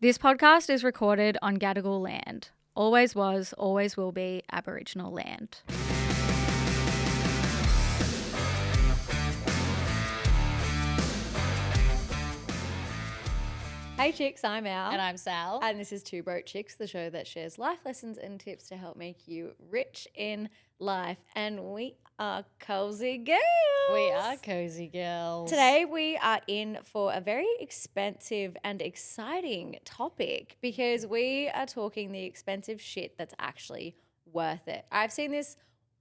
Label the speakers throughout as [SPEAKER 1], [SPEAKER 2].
[SPEAKER 1] This podcast is recorded on Gadigal land. Always was, always will be Aboriginal land.
[SPEAKER 2] Hey chicks, I'm Al.
[SPEAKER 3] And I'm Sal.
[SPEAKER 2] And this is Two Broke Chicks, the show that shares life lessons and tips to help make you rich in life. And we are cozy girls.
[SPEAKER 3] We are cozy girls.
[SPEAKER 2] Today we are in for a very expensive and exciting topic because we are talking the expensive shit that's actually worth it. I've seen this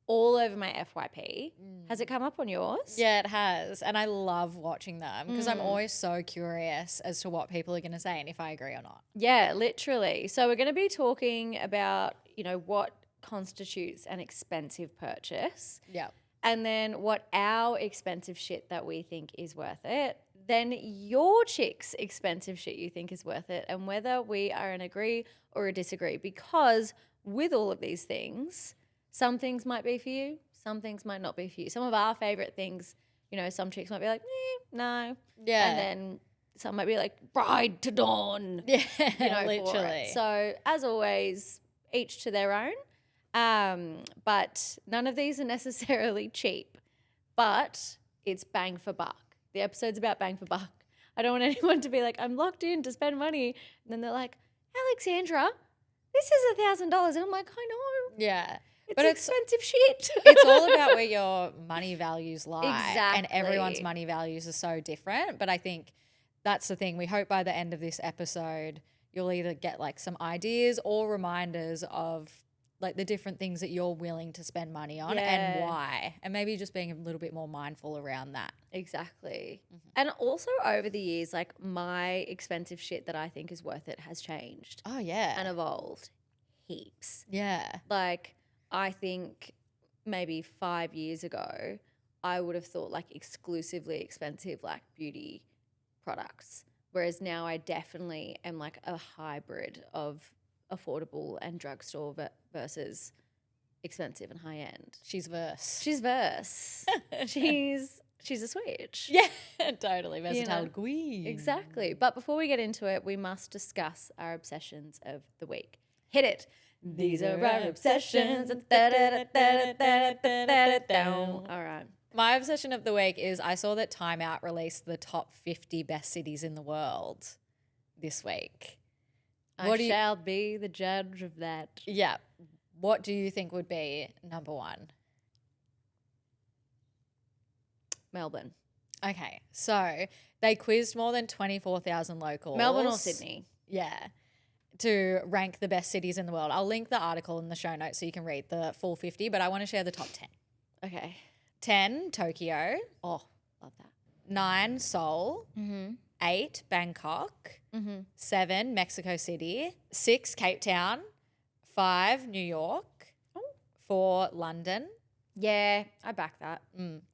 [SPEAKER 2] all over my FYP. Has it come up on yours?
[SPEAKER 3] Yeah, it has. And I love watching them because I'm always so curious as to what people are going to say and if I agree or not.
[SPEAKER 2] Yeah, literally. So we're going to be talking about, what constitutes an expensive purchase.
[SPEAKER 3] Yeah.
[SPEAKER 2] And then what our expensive shit that we think is worth it. Then your chick's expensive shit you think is worth it, and whether we are an agree or a disagree. Because with all of these things, some things might be for you, some things might not be for you. Some of our favorite things, some chicks might be like, no.
[SPEAKER 3] Yeah.
[SPEAKER 2] And then some might be like, bride to dawn.
[SPEAKER 3] Yeah,
[SPEAKER 2] For
[SPEAKER 3] literally.
[SPEAKER 2] it. So as always, each to their own. But none of these are necessarily cheap, but it's bang for buck. The episode's about bang for buck. I don't want anyone to be like, I'm locked in to spend money. And then they're like, Alexandra, this is $1,000. And I'm like, I know.
[SPEAKER 3] Yeah.
[SPEAKER 2] It's expensive shit.
[SPEAKER 3] It's all about where your money values lie.
[SPEAKER 2] Exactly.
[SPEAKER 3] And everyone's money values are so different. But I think that's the thing. We hope by the end of this episode, you'll either get like some ideas or reminders of like the different things that you're willing to spend money on and why. And maybe just being a little bit more mindful around that.
[SPEAKER 2] Exactly. And also over the years, like my expensive shit that I think is worth it has changed.
[SPEAKER 3] Oh, yeah.
[SPEAKER 2] And evolved heaps.
[SPEAKER 3] Yeah.
[SPEAKER 2] Like I think maybe 5 years ago, I would have thought like exclusively expensive like beauty products. Whereas now I definitely am like a hybrid of affordable and drugstore versus expensive and high end.
[SPEAKER 3] She's verse.
[SPEAKER 2] She's verse. she's a switch.
[SPEAKER 3] Yeah, totally. Versatile queen.
[SPEAKER 2] Exactly. But before we get into it, we must discuss our obsessions of the week. Hit it. These are our obsessions. All right.
[SPEAKER 3] My obsession of the week is I saw that Time Out released the top 50 best cities in the world this week.
[SPEAKER 2] I shall be the judge of that.
[SPEAKER 3] Yeah. What do you think would be number one?
[SPEAKER 2] Melbourne.
[SPEAKER 3] Okay. So they quizzed more than 24,000 locals.
[SPEAKER 2] Melbourne or Sydney?
[SPEAKER 3] Yeah. To rank the best cities in the world. I'll link the article in the show notes so you can read the full 50, but I want to share the top 10.
[SPEAKER 2] Okay.
[SPEAKER 3] 10, Tokyo.
[SPEAKER 2] Oh, love that.
[SPEAKER 3] 9, Seoul.
[SPEAKER 2] Mm-hmm.
[SPEAKER 3] 8, Bangkok.
[SPEAKER 2] Mm-hmm.
[SPEAKER 3] 7, Mexico City. 6, Cape Town. 5, New York. 4, London.
[SPEAKER 2] Yeah, I back that.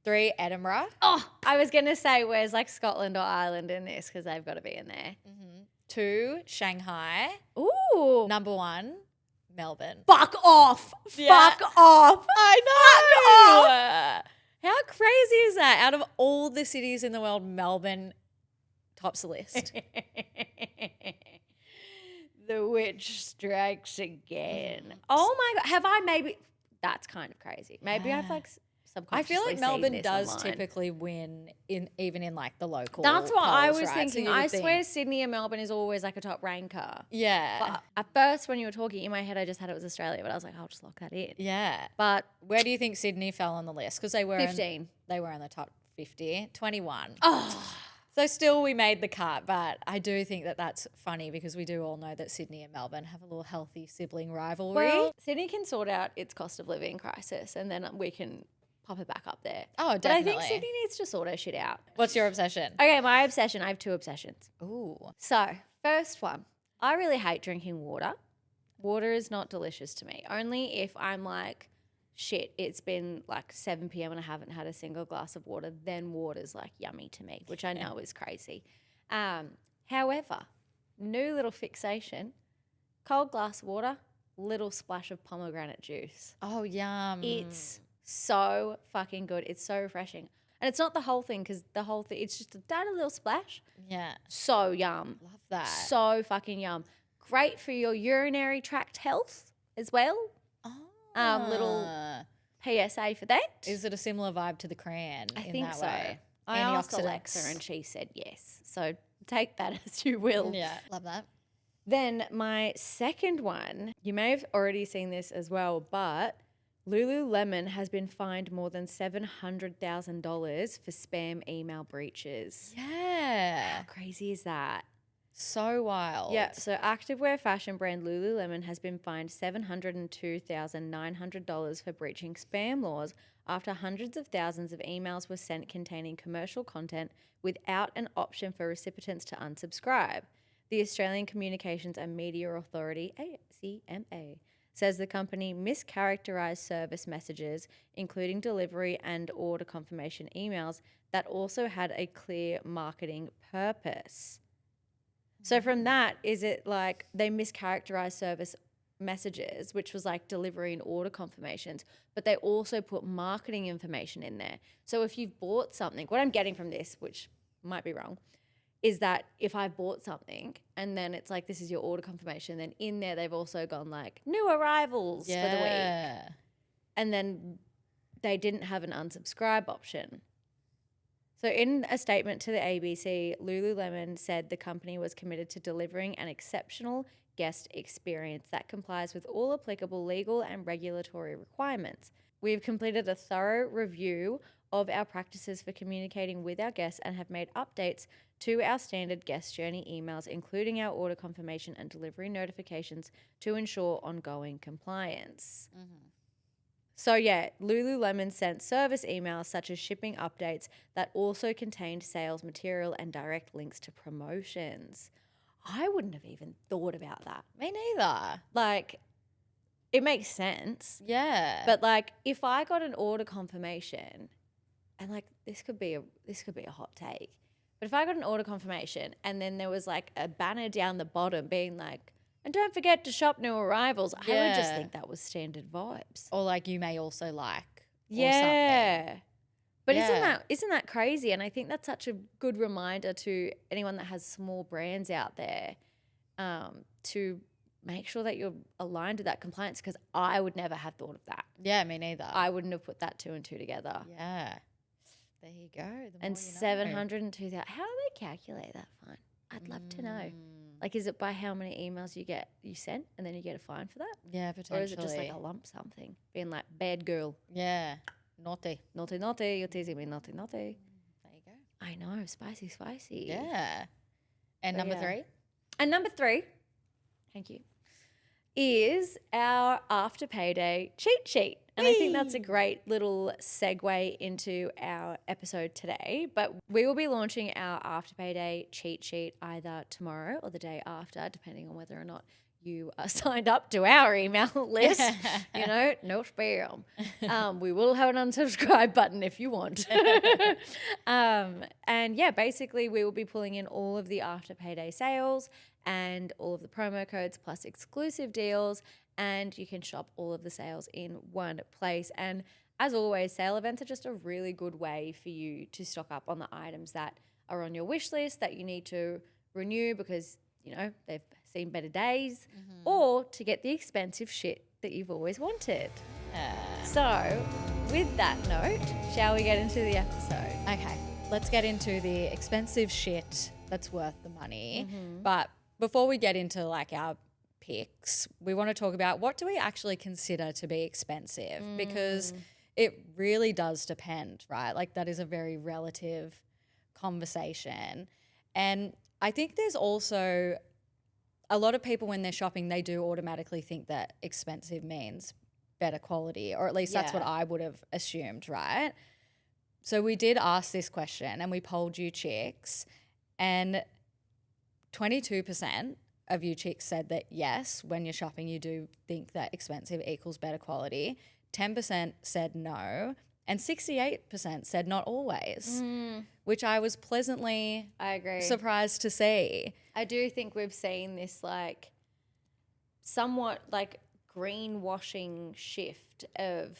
[SPEAKER 3] 3, Edinburgh.
[SPEAKER 2] Oh, I was going to say where's like Scotland or Ireland in this because they've got to be in there.
[SPEAKER 3] 2, Shanghai.
[SPEAKER 2] Ooh.
[SPEAKER 3] Number 1, Melbourne.
[SPEAKER 2] Fuck off.
[SPEAKER 3] Yeah.
[SPEAKER 2] Fuck off.
[SPEAKER 3] I
[SPEAKER 2] know.
[SPEAKER 3] Fuck off. How crazy is that? Out of all the cities in the world, Melbourne tops the list.
[SPEAKER 2] The witch strikes again. Oh my God. Have I maybe? That's kind of crazy. Maybe I've like
[SPEAKER 3] I
[SPEAKER 2] subconsciously
[SPEAKER 3] feel like
[SPEAKER 2] seen
[SPEAKER 3] Melbourne
[SPEAKER 2] this
[SPEAKER 3] does
[SPEAKER 2] online.
[SPEAKER 3] typically win even in like the local.
[SPEAKER 2] That's what I
[SPEAKER 3] polls,
[SPEAKER 2] was
[SPEAKER 3] right?
[SPEAKER 2] thinking.
[SPEAKER 3] So you would
[SPEAKER 2] I
[SPEAKER 3] think-
[SPEAKER 2] swear Sydney and Melbourne is always like a top ranker.
[SPEAKER 3] Yeah.
[SPEAKER 2] But at first when you were talking in my head, I just had it was Australia, but I was like, I'll just lock that in.
[SPEAKER 3] Yeah.
[SPEAKER 2] But
[SPEAKER 3] Where do you think Sydney fell on the list? Because they were
[SPEAKER 2] 15.
[SPEAKER 3] They were in the top 50. 21.
[SPEAKER 2] Oh.
[SPEAKER 3] So still we made the cut, but I do think that that's funny because we do all know that Sydney and Melbourne have a little healthy sibling rivalry.
[SPEAKER 2] Well, Sydney can sort out its cost of living crisis and then we can pop it back up there.
[SPEAKER 3] Oh,
[SPEAKER 2] But I
[SPEAKER 3] definitely.
[SPEAKER 2] think Sydney needs to sort her shit out.
[SPEAKER 3] What's your obsession?
[SPEAKER 2] Okay, my obsession, I have 2 obsessions.
[SPEAKER 3] Ooh.
[SPEAKER 2] So, first one, I really hate drinking water. Water is not delicious to me. Only if I'm like, shit, it's been like 7 p.m. and I haven't had a single glass of water, then water's like yummy to me, which I know is crazy. However, new little fixation, cold glass of water, little splash of pomegranate juice.
[SPEAKER 3] Oh, yum.
[SPEAKER 2] It's so fucking good. It's so refreshing. And it's not the whole thing because the whole thing, it's just a tiny little splash.
[SPEAKER 3] Yeah.
[SPEAKER 2] So yum.
[SPEAKER 3] Love that.
[SPEAKER 2] So fucking yum. Great for your urinary tract health as well. Little PSA for that.
[SPEAKER 3] Is it a similar vibe to the crayon
[SPEAKER 2] I
[SPEAKER 3] in
[SPEAKER 2] think
[SPEAKER 3] that
[SPEAKER 2] so.
[SPEAKER 3] way?
[SPEAKER 2] I asked
[SPEAKER 3] Antioxidants.
[SPEAKER 2] Alexa and she said yes. So take that as you will.
[SPEAKER 3] Yeah, love that.
[SPEAKER 2] Then my second one, you may have already seen this as well, but Lululemon has been fined more than $700,000 for spam email breaches.
[SPEAKER 3] Yeah.
[SPEAKER 2] How crazy is that?
[SPEAKER 3] So wild.
[SPEAKER 2] Yeah, so activewear fashion brand Lululemon has been fined $702,900 for breaching spam laws after hundreds of thousands of emails were sent containing commercial content without an option for recipients to unsubscribe. The Australian Communications and Media Authority, ACMA, says the company mischaracterized service messages, including delivery and order confirmation emails, that also had a clear marketing purpose. So from that, is it like they mischaracterized service messages, which was like delivery and order confirmations, but they also put marketing information in there. So if you've bought something, what I'm getting from this, which might be wrong, is that if I bought something and then it's like, this is your order confirmation, then in there they've also gone like new arrivals for the week. And then they didn't have an unsubscribe option. So in a statement to the ABC, Lululemon said the company was committed to delivering an exceptional guest experience that complies with all applicable legal and regulatory requirements. We've completed a thorough review of our practices for communicating with our guests and have made updates to our standard guest journey emails, including our order confirmation and delivery notifications, to ensure ongoing compliance. So yeah, Lululemon sent service emails such as shipping updates that also contained sales material and direct links to promotions. I wouldn't have even thought about that.
[SPEAKER 3] Me neither.
[SPEAKER 2] Like, it makes sense.
[SPEAKER 3] Yeah.
[SPEAKER 2] But like, if I got an order confirmation, and like this could be a hot take, but if I got an order confirmation and then there was like a banner down the bottom being like, and don't forget to shop new arrivals, I would just think that was standard vibes.
[SPEAKER 3] or like you may also like.
[SPEAKER 2] Yeah.
[SPEAKER 3] Or something.
[SPEAKER 2] But
[SPEAKER 3] Yeah.
[SPEAKER 2] isn't that crazy? And I think that's such a good reminder to anyone that has small brands out there, to make sure that you're aligned with that compliance, because I would never have thought of that.
[SPEAKER 3] Yeah, me neither.
[SPEAKER 2] I wouldn't have put that two and two together.
[SPEAKER 3] Yeah. There you go. The
[SPEAKER 2] And
[SPEAKER 3] more you know.
[SPEAKER 2] 702,000. How do they calculate that fine? I'd love to know. Like, is it by how many emails you sent and then you get a fine for that?
[SPEAKER 3] Yeah, potentially.
[SPEAKER 2] Or is it just like a lump sum thing? Being like, bad girl,
[SPEAKER 3] Yeah. Naughty.
[SPEAKER 2] naughty, naughty, you're teasing me, naughty, naughty.
[SPEAKER 3] There you go.
[SPEAKER 2] I know, spicy, spicy.
[SPEAKER 3] Yeah. And
[SPEAKER 2] But
[SPEAKER 3] number
[SPEAKER 2] yeah.
[SPEAKER 3] 3?
[SPEAKER 2] And number 3, thank you, is our after payday cheat sheet. And I think that's a great little segue into our episode today. But we will be launching our after payday cheat sheet either tomorrow or the day after, depending on whether or not you are signed up to our email list. You know, no spam. We will have an unsubscribe button if you want. And yeah, basically we will be pulling in all of the after payday sales and all of the promo codes plus exclusive deals, and you can shop all of the sales in one place. And as always, sale events are just a really good way for you to stock up on the items that are on your wish list that you need to renew because, you know, they've seen better days, or to get the expensive shit that you've always wanted. So with that note, shall we get into the episode?
[SPEAKER 3] Okay, let's get into the expensive shit that's worth the money. But before we get into like our picks, we want to talk about what do we actually consider to be expensive, because it really does depend, right? Like that is a very relative conversation. And I think there's also a lot of people when they're shopping, they do automatically think that expensive means better quality, or at least that's what I would have assumed, right? So we did ask this question and we polled you chicks, and 22% of you chicks said that yes, when you're shopping, you do think that expensive equals better quality. 10% said no, and 68% said not always, which I was pleasantly
[SPEAKER 2] I agree.
[SPEAKER 3] surprised to see.
[SPEAKER 2] I do think we've seen this like somewhat like greenwashing shift of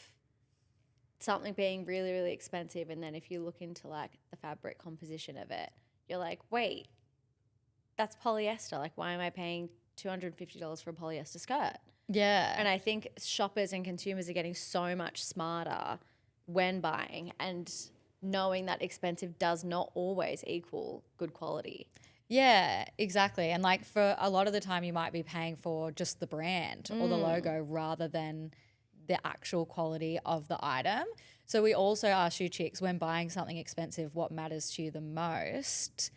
[SPEAKER 2] something being really, really expensive, and then if you look into like the fabric composition of it, you're like, wait, that's polyester. Like, why am I paying $250 for a polyester skirt?
[SPEAKER 3] Yeah.
[SPEAKER 2] And I think shoppers and consumers are getting so much smarter when buying and knowing that expensive does not always equal good quality.
[SPEAKER 3] Yeah, exactly. And like for a lot of the time you might be paying for just the brand or the logo rather than the actual quality of the item. So we also asked you chicks, when buying something expensive, what matters to you the most?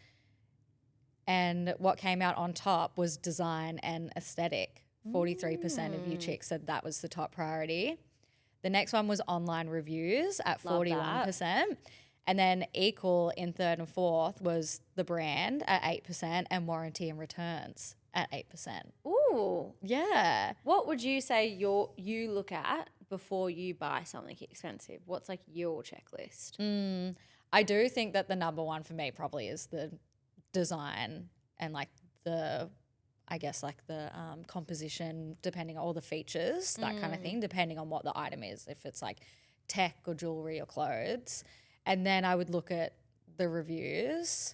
[SPEAKER 3] And what came out on top was design and aesthetic. 43% of you chicks said that was the top priority. The next one was online reviews at
[SPEAKER 2] Love
[SPEAKER 3] 41%. And then equal in third and fourth was the brand at 8% and warranty and returns at 8%.
[SPEAKER 2] Ooh.
[SPEAKER 3] Yeah.
[SPEAKER 2] What would you say you look at before you buy something expensive? What's like your checklist?
[SPEAKER 3] I do think that the number one for me probably is the design and like the, I guess like the composition, depending on all the features, that kind of thing, depending on what the item is, if it's like tech or jewellery or clothes. And then I would look at the reviews.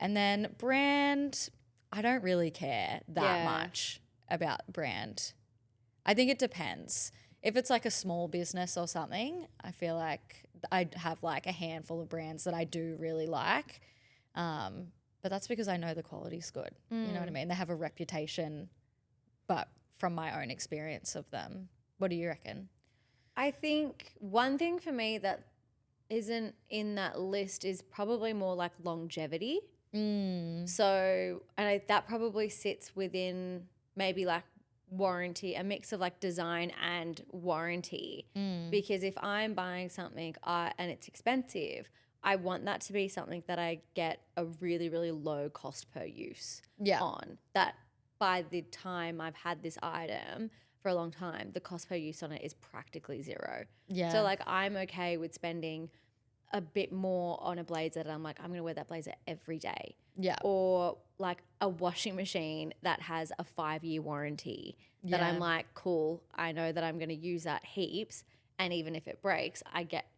[SPEAKER 3] And then brand, I don't really care that much about brand. I think it depends. If it's like a small business or something, I feel like I'd have like a handful of brands that I do really like. But that's because I know the quality's good. You know what I mean? They have a reputation, but from my own experience of them. What do you reckon?
[SPEAKER 2] I think one thing for me that isn't in that list is probably more like longevity. So, and that probably sits within maybe like warranty, a mix of like design and warranty. Because if I'm buying something and it's expensive, I want that to be something that I get a really, really low cost per use on. That by the time I've had this item for a long time, the cost per use on it is practically zero.
[SPEAKER 3] Yeah.
[SPEAKER 2] So like I'm okay with spending a bit more on a blazer that I'm like, I'm going to wear that blazer every day.
[SPEAKER 3] Yeah.
[SPEAKER 2] Or like a washing machine that has a 5-year warranty that I'm like, cool, I know that I'm going to use that heaps. And even if it breaks,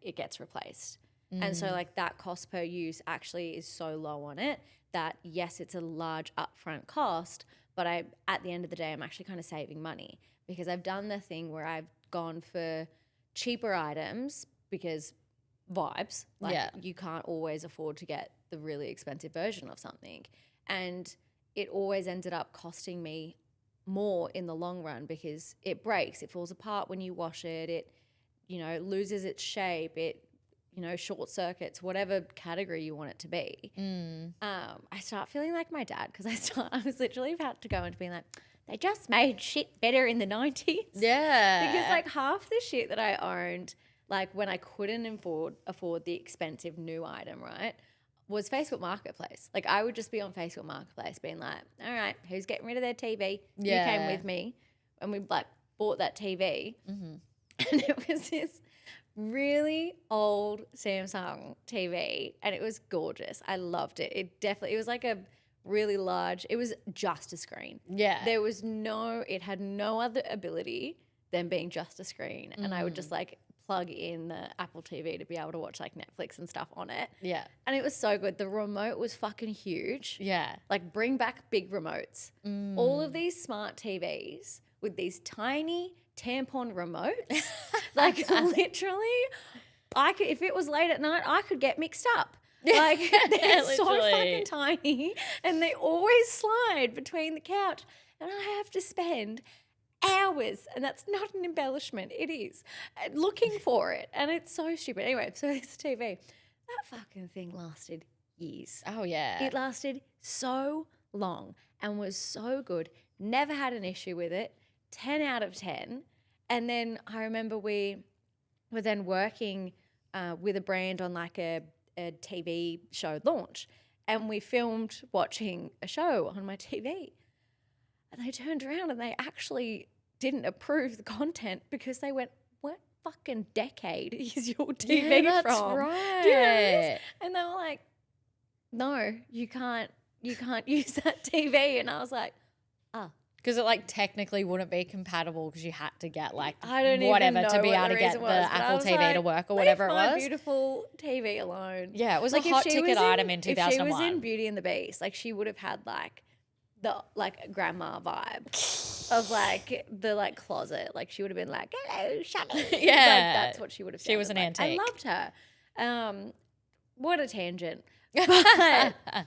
[SPEAKER 2] it gets replaced. And so like that cost per use actually is so low on it that yes, it's a large upfront cost, but at the end of the day, I'm actually kind of saving money because I've done the thing where I've gone for cheaper items because vibes, like you can't always afford to get the really expensive version of something. And it always ended up costing me more in the long run because it breaks, it falls apart when you wash it, it, loses its shape, it, short circuits, whatever category you want it to be. I start feeling like my dad because I was literally about to go into being like, they just made shit better in the 90s.
[SPEAKER 3] Yeah.
[SPEAKER 2] Because like half the shit that I owned, like when I couldn't afford the expensive new item, right, was Facebook Marketplace. Like I would just be on Facebook Marketplace being like, all right, who's getting rid of their TV? You came with me and we like bought that TV. And it was this really old Samsung TV and it was gorgeous. I loved it. It was like a really large, it was just a screen.
[SPEAKER 3] Yeah.
[SPEAKER 2] It had no other ability than being just a screen. And I would just like plug in the Apple TV to be able to watch like Netflix and stuff on it.
[SPEAKER 3] Yeah.
[SPEAKER 2] And it was so good. The remote was fucking huge.
[SPEAKER 3] Yeah.
[SPEAKER 2] Like bring back big remotes. All of these smart TVs with these tiny tampon remotes. Like literally, if it was late at night, I could get mixed up. Like they're so fucking tiny and they always slide between the couch and I have to spend hours, and that's not an embellishment, it is, looking for it, and it's so stupid. Anyway, so this TV, that fucking thing lasted years.
[SPEAKER 3] Oh, yeah.
[SPEAKER 2] It lasted so long and was so good. Never had an issue with it. 10 out of 10. And then I remember we were then working with a brand on like a TV show launch, and we filmed watching a show on my TV. And they turned around and they actually didn't approve the content because they went, what fucking decade is your TV
[SPEAKER 3] that's
[SPEAKER 2] from?
[SPEAKER 3] right.
[SPEAKER 2] Do you know this? And they were like, no, you can't use that TV. And I was like, oh,
[SPEAKER 3] Because it like technically wouldn't be compatible because you had to get like
[SPEAKER 2] I don't
[SPEAKER 3] whatever
[SPEAKER 2] even know
[SPEAKER 3] to be
[SPEAKER 2] what
[SPEAKER 3] able
[SPEAKER 2] the
[SPEAKER 3] to get
[SPEAKER 2] reason
[SPEAKER 3] the
[SPEAKER 2] was, but I
[SPEAKER 3] Apple
[SPEAKER 2] was
[SPEAKER 3] TV to
[SPEAKER 2] like,
[SPEAKER 3] work or
[SPEAKER 2] leave
[SPEAKER 3] whatever it
[SPEAKER 2] my
[SPEAKER 3] was.
[SPEAKER 2] beautiful TV alone.
[SPEAKER 3] Yeah, it was
[SPEAKER 2] Like,
[SPEAKER 3] a
[SPEAKER 2] if
[SPEAKER 3] hot
[SPEAKER 2] she
[SPEAKER 3] ticket
[SPEAKER 2] was
[SPEAKER 3] item in
[SPEAKER 2] If she
[SPEAKER 3] 2001.
[SPEAKER 2] was in Beauty and the Beast, like she would have had like the like grandma vibe of like the like closet. Like she would have been like, "Hello, Shani."
[SPEAKER 3] Yeah.
[SPEAKER 2] Like that's what she would have.
[SPEAKER 3] She was
[SPEAKER 2] sounded
[SPEAKER 3] an
[SPEAKER 2] like.
[SPEAKER 3] antique.
[SPEAKER 2] I loved her. What a tangent. But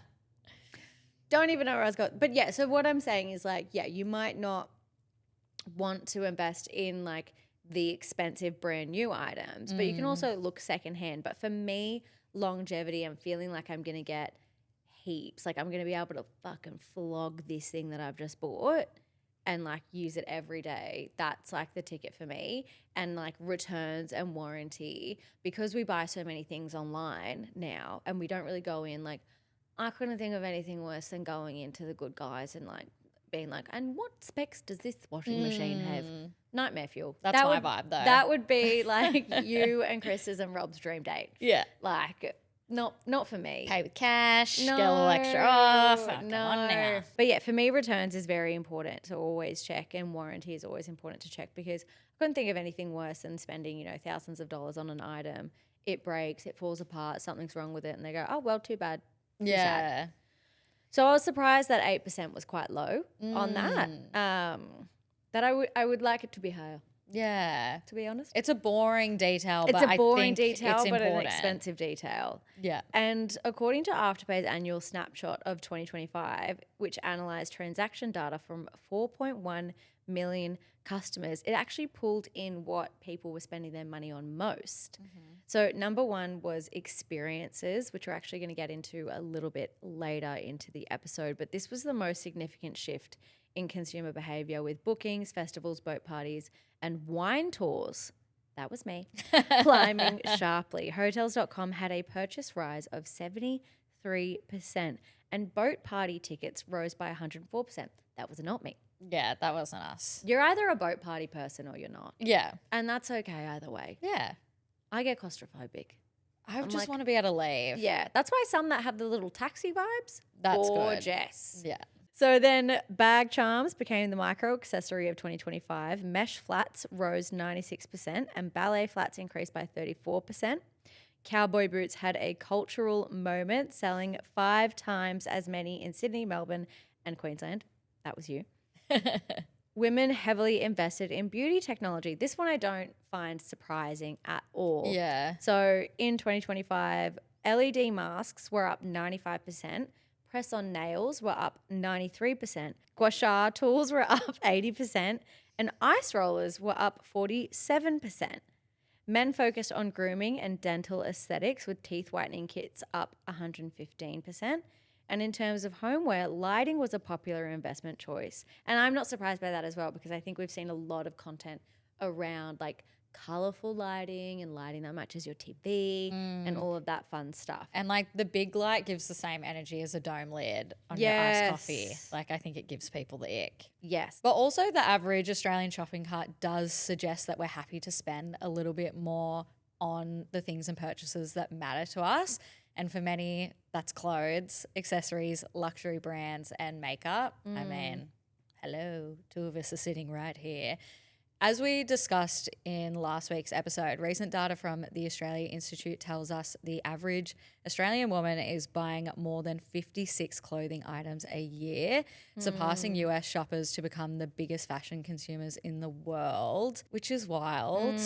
[SPEAKER 2] don't even know where I was going. But yeah, so what I'm saying is like, yeah, you might not want to invest in like the expensive brand new items, but you can also look secondhand. But for me, longevity, I'm feeling like I'm going to get heaps. Like I'm going to be able to fucking flog this thing that I've just bought and like use it every day. That's like the ticket for me. And like returns and warranty, because we buy so many things online now and we don't really go in. Like I couldn't think of anything worse than going into the Good Guys and like being like, and what specs does this washing machine have? Nightmare fuel.
[SPEAKER 3] That's my vibe, though.
[SPEAKER 2] That would be like you and Chris's and Rob's dream date.
[SPEAKER 3] Yeah.
[SPEAKER 2] Like not for me.
[SPEAKER 3] Pay with cash, get a little extra off. Oh,
[SPEAKER 2] No.
[SPEAKER 3] Come on now.
[SPEAKER 2] But yeah, for me, returns is very important to always check, and warranty is always important to check, because I couldn't think of anything worse than spending, you know, thousands of dollars on an item. It breaks, it falls apart, something's wrong with it, and they go, oh, well, too bad. Too sad.
[SPEAKER 3] Yeah.
[SPEAKER 2] So I was surprised that 8% was quite low on that. That I would like it to be higher,
[SPEAKER 3] Yeah.
[SPEAKER 2] to be honest.
[SPEAKER 3] It's a boring detail,
[SPEAKER 2] It's
[SPEAKER 3] but
[SPEAKER 2] a boring
[SPEAKER 3] I think
[SPEAKER 2] detail,
[SPEAKER 3] it's
[SPEAKER 2] but an
[SPEAKER 3] important.
[SPEAKER 2] expensive detail.
[SPEAKER 3] Yeah.
[SPEAKER 2] And according to Afterpaid's annual snapshot of 2025, which analysed transaction data from 4.1 million customers, it actually pulled in what people were spending their money on most. So number one was experiences, which we're actually going to get into a little bit later into the episode. But this was the most significant shift in consumer behaviour, with bookings, festivals, boat parties, and wine tours. That was me. Climbing sharply. Hotels.com had a purchase rise of 73%, and boat party tickets rose by 104%. That was not me.
[SPEAKER 3] Yeah, that wasn't us.
[SPEAKER 2] You're either a boat party person or you're not.
[SPEAKER 3] Yeah.
[SPEAKER 2] And that's okay either way.
[SPEAKER 3] Yeah.
[SPEAKER 2] I get claustrophobic.
[SPEAKER 3] I just
[SPEAKER 2] like-
[SPEAKER 3] want to be able to leave.
[SPEAKER 2] Yeah. That's why some that have the little taxi vibes,
[SPEAKER 3] That's good.
[SPEAKER 2] gorgeous.
[SPEAKER 3] Yeah.
[SPEAKER 2] So then bag charms became the micro accessory of 2025. Mesh flats rose 96% and ballet flats increased by 34%. Cowboy boots had a cultural moment, selling 5 times as many in Sydney, Melbourne, and Queensland. That was you. Women heavily invested in beauty technology. This one I don't find surprising at all.
[SPEAKER 3] Yeah.
[SPEAKER 2] So in 2025, LED masks were up 95%. Press-on nails were up 93%. Gua sha tools were up 80%. And ice rollers were up 47%. Men focused on grooming and dental aesthetics, with teeth whitening kits up 115%. And in terms of homeware, lighting was a popular investment choice. And I'm not surprised by that as well, because I think we've seen a lot of content around like colourful lighting and lighting that matches your TV and all of that fun stuff.
[SPEAKER 3] And like the big light gives the same energy as a dome lid on your iced coffee. Like I think it gives people the ick.
[SPEAKER 2] Yes.
[SPEAKER 3] But also the average Australian shopping cart does suggest that we're happy to spend a little bit more on the things and purchases that matter to us. And for many, that's clothes, accessories, luxury brands, and makeup. I mean, hello, 2 of us are sitting right here. As we discussed in last week's episode, recent data from the Australia Institute tells us the average Australian woman is buying more than 56 clothing items a year, surpassing US shoppers to become the biggest fashion consumers in the world, which is wild.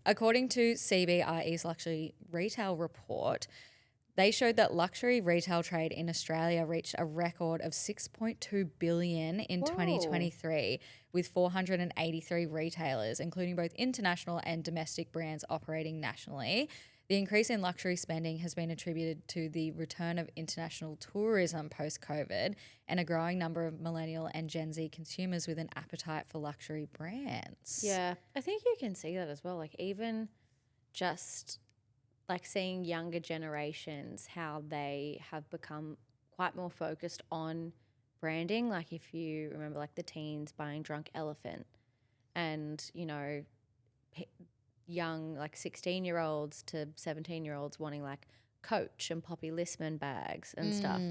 [SPEAKER 3] According to CBRE's luxury retail report, they showed that luxury retail trade in Australia reached a record of $6.2 billion in 2023, with 483 retailers, including both international and domestic brands operating nationally. The increase in luxury spending has been attributed to the return of international tourism post-COVID and a growing number of millennial and Gen Z consumers with an appetite for luxury brands.
[SPEAKER 2] Yeah. I think you can see that as well. Like even just like seeing younger generations, how they have become quite more focused on branding. Like if you remember like the teens buying Drunk Elephant and, you know, young like 16-year-olds to 17-year-olds wanting like Coach and Poppy Listman bags and stuff.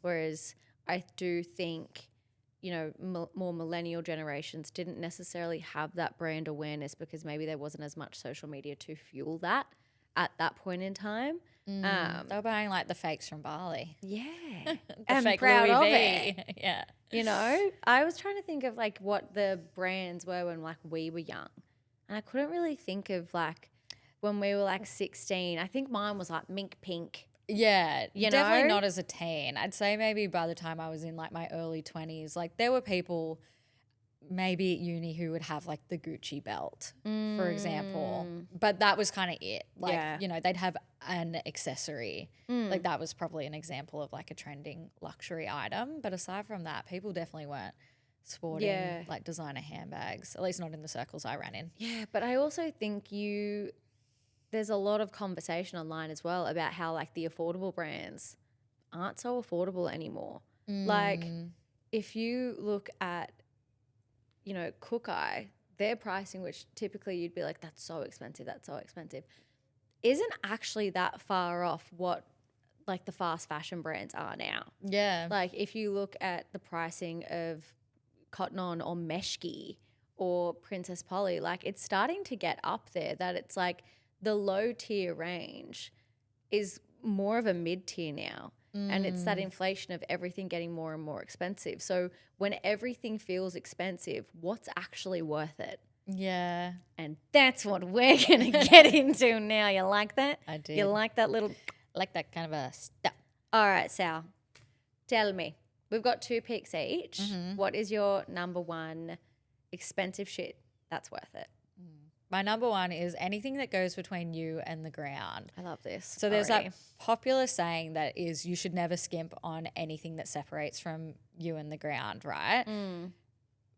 [SPEAKER 2] Whereas I do think, more millennial generations didn't necessarily have that brand awareness because maybe there wasn't as much social media to fuel that at that point in time.
[SPEAKER 3] They were buying like the fakes from Bali.
[SPEAKER 2] Yeah.
[SPEAKER 3] The
[SPEAKER 2] I'm
[SPEAKER 3] fake
[SPEAKER 2] proud
[SPEAKER 3] Louis
[SPEAKER 2] of
[SPEAKER 3] V.
[SPEAKER 2] it.
[SPEAKER 3] Yeah.
[SPEAKER 2] I was trying to think of like what the brands were when like we were young. And I couldn't really think of like when we were like 16. I think mine was like Mink Pink.
[SPEAKER 3] Yeah,
[SPEAKER 2] You
[SPEAKER 3] definitely
[SPEAKER 2] know?
[SPEAKER 3] not as a teen. I'd say maybe by the time I was in like my early 20s, like there were people maybe at uni who would have like the Gucci belt, for example. But that was kind of it. Like,
[SPEAKER 2] Yeah.
[SPEAKER 3] they'd have an accessory. Like that was probably an example of like a trending luxury item. But aside from that, people definitely weren't sporting like designer handbags, at least not in the circles I ran in.
[SPEAKER 2] Yeah, but I also think there's a lot of conversation online as well about how like the affordable brands aren't so affordable anymore. Like if you look at, Cook-Eye, their pricing, which typically you'd be like, that's so expensive, isn't actually that far off what like the fast fashion brands are now.
[SPEAKER 3] Yeah.
[SPEAKER 2] Like if you look at the pricing of Cotton On or Meshki or Princess Polly, like it's starting to get up there that it's like the low tier range is more of a mid tier now. And it's that inflation of everything getting more and more expensive. So when everything feels expensive, what's actually worth it?
[SPEAKER 3] Yeah.
[SPEAKER 2] And that's what we're going to get into now. You like that?
[SPEAKER 3] I do.
[SPEAKER 2] You like that little...
[SPEAKER 3] Like that kind of a stuff.
[SPEAKER 2] All right, Sal, tell me. We've got 2 picks each. What is your number one expensive shit that's worth it?
[SPEAKER 3] My number one is anything that goes between you and the ground.
[SPEAKER 2] I love this.
[SPEAKER 3] So there's that popular saying that is you should never skimp on anything that separates from you and the ground, right?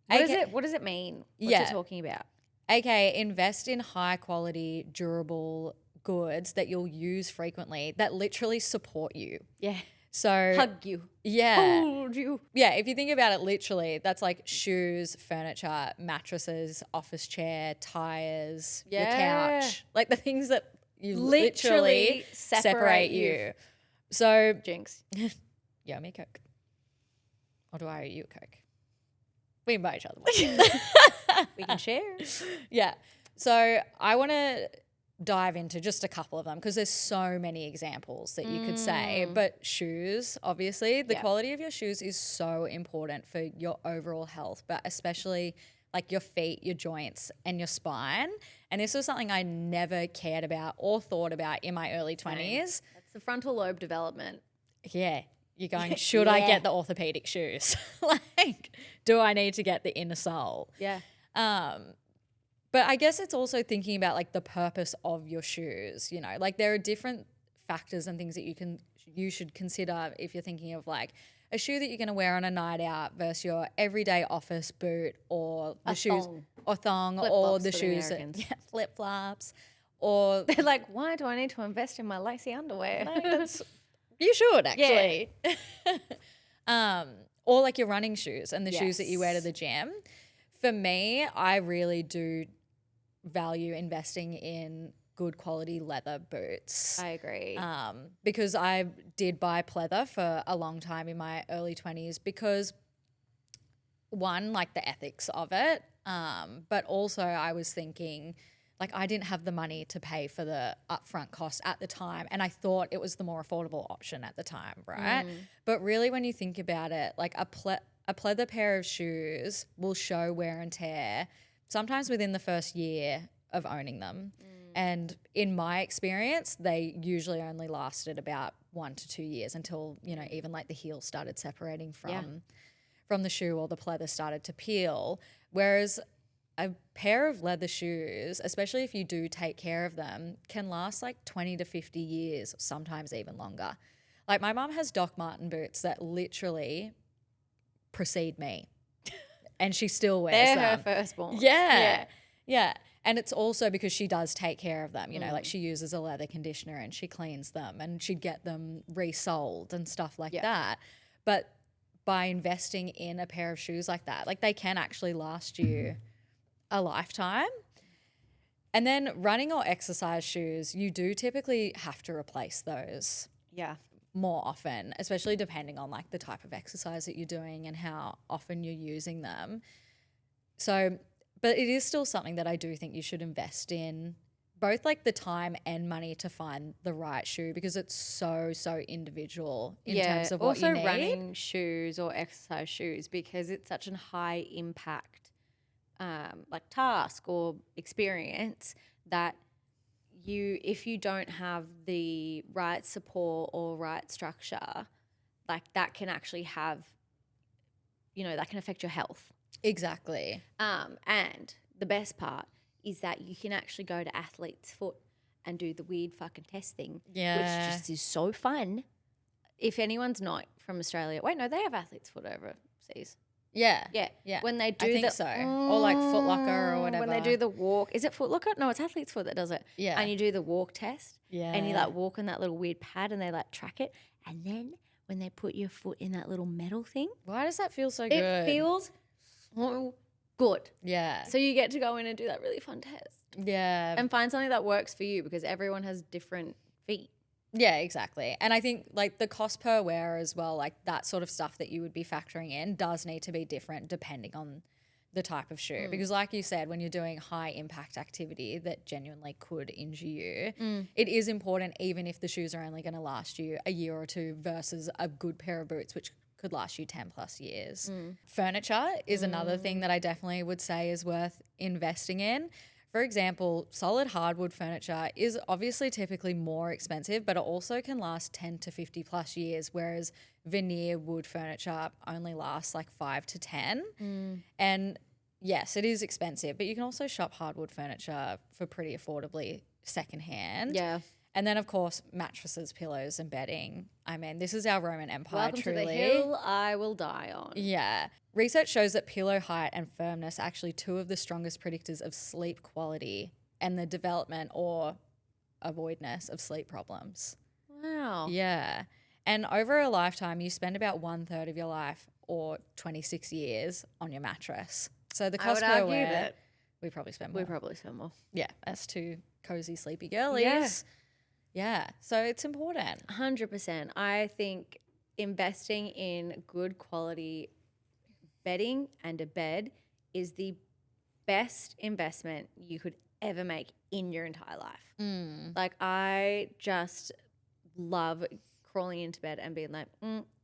[SPEAKER 2] What does it mean? What you're talking about?
[SPEAKER 3] Okay, invest in high quality, durable goods that you'll use frequently that literally support you.
[SPEAKER 2] Yeah.
[SPEAKER 3] So
[SPEAKER 2] Hug you.
[SPEAKER 3] Yeah.
[SPEAKER 2] Hold you.
[SPEAKER 3] Yeah, if you think about it literally, that's like shoes, furniture, mattresses, office chair, tires, your couch. Like the things that you literally separate you. So
[SPEAKER 2] Jinx.
[SPEAKER 3] you owe me a Coke. Or do I owe you a Coke? We can buy each other one.
[SPEAKER 2] We can share.
[SPEAKER 3] Yeah. So I want to dive into just a couple of them because there's so many examples that you could say. But shoes, obviously, the quality of your shoes is so important for your overall health, but especially like your feet, your joints, and your spine. And this was something I never cared about or thought about in my early 20s.
[SPEAKER 2] That's the frontal lobe development.
[SPEAKER 3] Yeah. You're going, should I get the orthopedic shoes? Like, do I need to get the inner sole?
[SPEAKER 2] Yeah.
[SPEAKER 3] But I guess it's also thinking about like the purpose of your shoes, like there are different factors and things that you should consider if you're thinking of like a shoe that you're going to wear on a night out versus your everyday office boot or the shoes or thong or the shoes that flip flops or
[SPEAKER 2] they're like, why do I need to invest in my lacy underwear?
[SPEAKER 3] You should actually. Or like your running shoes and the shoes that you wear to the gym. For me, I really do value investing in good quality leather boots.
[SPEAKER 2] I agree.
[SPEAKER 3] Because I did buy pleather for a long time in my early 20s because one, like the ethics of it, but also I was thinking like I didn't have the money to pay for the upfront cost at the time and I thought it was the more affordable option at the time, right? But really when you think about it, like a pleather pair of shoes will show wear and tear sometimes within the first year of owning them. And in my experience, they usually only lasted about 1 to 2 years until, even like the heel started separating from the shoe or the pleather started to peel. Whereas a pair of leather shoes, especially if you do take care of them, can last like 20 to 50 years, sometimes even longer. Like my mum has Doc Marten boots that literally precede me and she still wears them.
[SPEAKER 2] They're her firstborn.
[SPEAKER 3] Yeah. And it's also because she does take care of them, like she uses a leather conditioner and she cleans them and she'd get them resold and stuff like that. But by investing in a pair of shoes like that, like they can actually last you a lifetime. And then running or exercise shoes, you do typically have to replace those.
[SPEAKER 2] Yeah.
[SPEAKER 3] more often, especially depending on like the type of exercise that you're doing and how often you're using them. So, but it is still something that I do think you should invest in, both like the time and money to find the right shoe, because it's so individual in terms of what you need.
[SPEAKER 2] Also running shoes or exercise shoes, because it's such a high impact like task or experience that if you don't have the right support or right structure, like that can actually have, that can affect your health.
[SPEAKER 3] Exactly.
[SPEAKER 2] And the best part is that you can actually go to Athlete's Foot and do the weird fucking test thing, which just is so fun. If anyone's not from Australia, wait, no, they have Athlete's Foot overseas.
[SPEAKER 3] Yeah.
[SPEAKER 2] Yeah. When they do
[SPEAKER 3] I think so. Or like Foot Locker or whatever.
[SPEAKER 2] When they do the walk. Is it Foot Locker? No, it's Athlete's Foot that does it.
[SPEAKER 3] Yeah.
[SPEAKER 2] And you do the walk test.
[SPEAKER 3] Yeah.
[SPEAKER 2] And you like walk on that little weird pad and they like track it. And then when they put your foot in that little metal thing.
[SPEAKER 3] Why does that feel so good?
[SPEAKER 2] It feels so good.
[SPEAKER 3] Yeah.
[SPEAKER 2] So you get to go in and do that really fun test.
[SPEAKER 3] Yeah.
[SPEAKER 2] And find something that works for you, because everyone has different feet.
[SPEAKER 3] Yeah, exactly. And I think like the cost per wear as well, like that sort of stuff that you would be factoring in does need to be different depending on the type of shoe. Because like you said, when you're doing high impact activity that genuinely could injure you, it is important, even if the shoes are only going to last you a year or two versus a good pair of boots, which could last you 10 plus years. Furniture is another thing that I definitely would say is worth investing in. For example, solid hardwood furniture is obviously typically more expensive, but it also can last 10 to 50 plus years, whereas veneer wood furniture only lasts like 5 to 10. And yes, it is expensive, but you can also shop hardwood furniture for pretty affordably secondhand.
[SPEAKER 2] Yeah.
[SPEAKER 3] And then, of course, mattresses, pillows, and bedding. I mean, this is our Roman Empire,
[SPEAKER 2] Welcome
[SPEAKER 3] truly.
[SPEAKER 2] to the hill I will die on.
[SPEAKER 3] Yeah. Research shows that pillow height and firmness are actually two of the strongest predictors of sleep quality and the development or avoidance of sleep problems.
[SPEAKER 2] Wow.
[SPEAKER 3] Yeah. And over a lifetime, you spend about 1/3 of your life, or 26 years, on your mattress. So the cost
[SPEAKER 2] I
[SPEAKER 3] per
[SPEAKER 2] would argue
[SPEAKER 3] wear,
[SPEAKER 2] that
[SPEAKER 3] we probably spend more.
[SPEAKER 2] we probably spend more.
[SPEAKER 3] Yeah, as two cozy, sleepy girlies. Yeah. So it's important.
[SPEAKER 2] 100%. I think investing in good quality bedding and a bed is the best investment you could ever make in your entire life. Like, I just love crawling into bed and being like,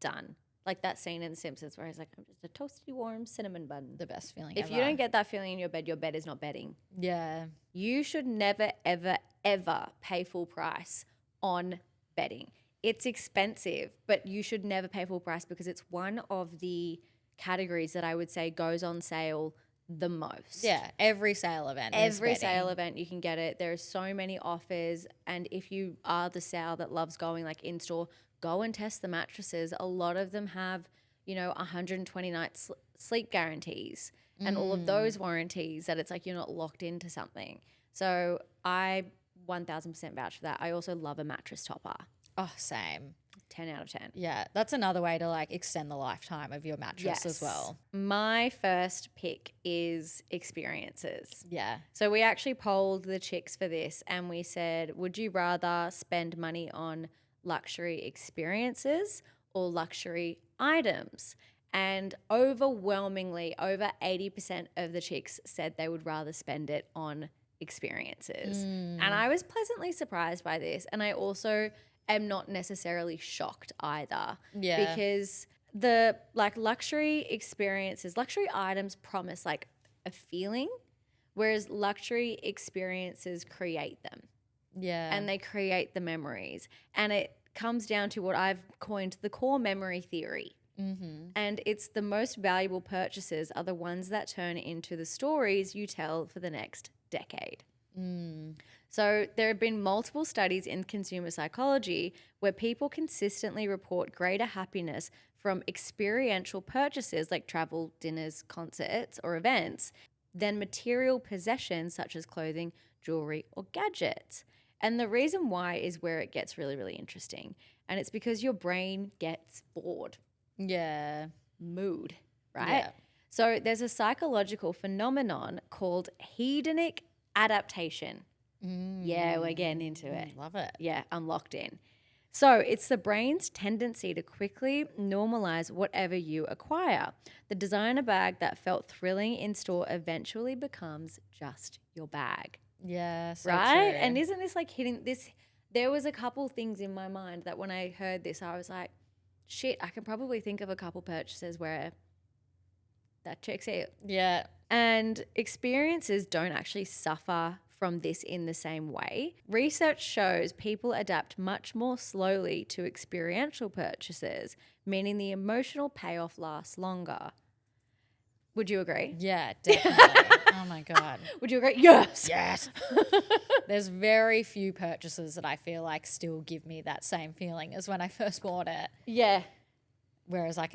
[SPEAKER 2] done. Like that scene in The Simpsons where he's like, I'm just a toasty warm cinnamon bun.
[SPEAKER 3] The best feeling
[SPEAKER 2] If
[SPEAKER 3] ever.
[SPEAKER 2] you don't get that feeling in your bed is not bedding.
[SPEAKER 3] Yeah.
[SPEAKER 2] You should never, ever, ever pay full price on bedding. It's expensive, but you should never pay full price, because it's one of the categories that I would say goes on sale the most.
[SPEAKER 3] Yeah. Every sale event.
[SPEAKER 2] Every sale event you can get it. There are so many offers, and if you are the sale that loves going like in store, go and test the mattresses. A lot of them have, 120 nights sleep guarantees and all of those warranties, that it's like you're not locked into something. So I 1000% vouch for that. I also love a mattress topper.
[SPEAKER 3] Oh, same.
[SPEAKER 2] 10 out of 10.
[SPEAKER 3] Yeah. That's another way to like extend the lifetime of your mattress as well.
[SPEAKER 2] My first pick is experiences.
[SPEAKER 3] Yeah.
[SPEAKER 2] So we actually polled the chicks for this, and we said, would you rather spend money on luxury experiences or luxury items? And overwhelmingly, over 80% of the chicks said they would rather spend it on experiences. And I was pleasantly surprised by this. And I also am not necessarily shocked either.
[SPEAKER 3] Yeah.
[SPEAKER 2] Because the like luxury experiences, luxury items promise like a feeling, whereas luxury experiences create them.
[SPEAKER 3] Yeah.
[SPEAKER 2] And they create the memories. And it comes down to what I've coined the core memory theory. And it's the most valuable purchases are the ones that turn into the stories you tell for the next decade. So there have been multiple studies in consumer psychology where people consistently report greater happiness from experiential purchases like travel, dinners, concerts, or events than material possessions such as clothing, jewelry, or gadgets. And the reason why is where it gets really, really interesting. And it's because your brain gets bored.
[SPEAKER 3] Yeah.
[SPEAKER 2] Mood, right?
[SPEAKER 3] Yeah.
[SPEAKER 2] So there's a psychological phenomenon called hedonic adaptation. Yeah, we're getting into it.
[SPEAKER 3] Love it.
[SPEAKER 2] Yeah, I'm locked in. So it's the brain's tendency to quickly normalize whatever you acquire. The designer bag that felt thrilling in store eventually becomes just your bag.
[SPEAKER 3] Yeah, so
[SPEAKER 2] Right?
[SPEAKER 3] true.
[SPEAKER 2] And isn't this like hitting this? There was a couple things in my mind that when I heard this, I was like, shit, I can probably think of a couple purchases where that checks out.
[SPEAKER 3] Yeah.
[SPEAKER 2] And experiences don't actually suffer from this in the same way. Research shows people adapt much more slowly to experiential purchases, meaning the emotional payoff lasts longer. Would you agree?
[SPEAKER 3] Yeah, definitely. Oh my God.
[SPEAKER 2] Would you agree? Yes.
[SPEAKER 3] Yes. There's very few purchases that I feel like still give me that same feeling as when I first bought it.
[SPEAKER 2] Yeah.
[SPEAKER 3] Whereas I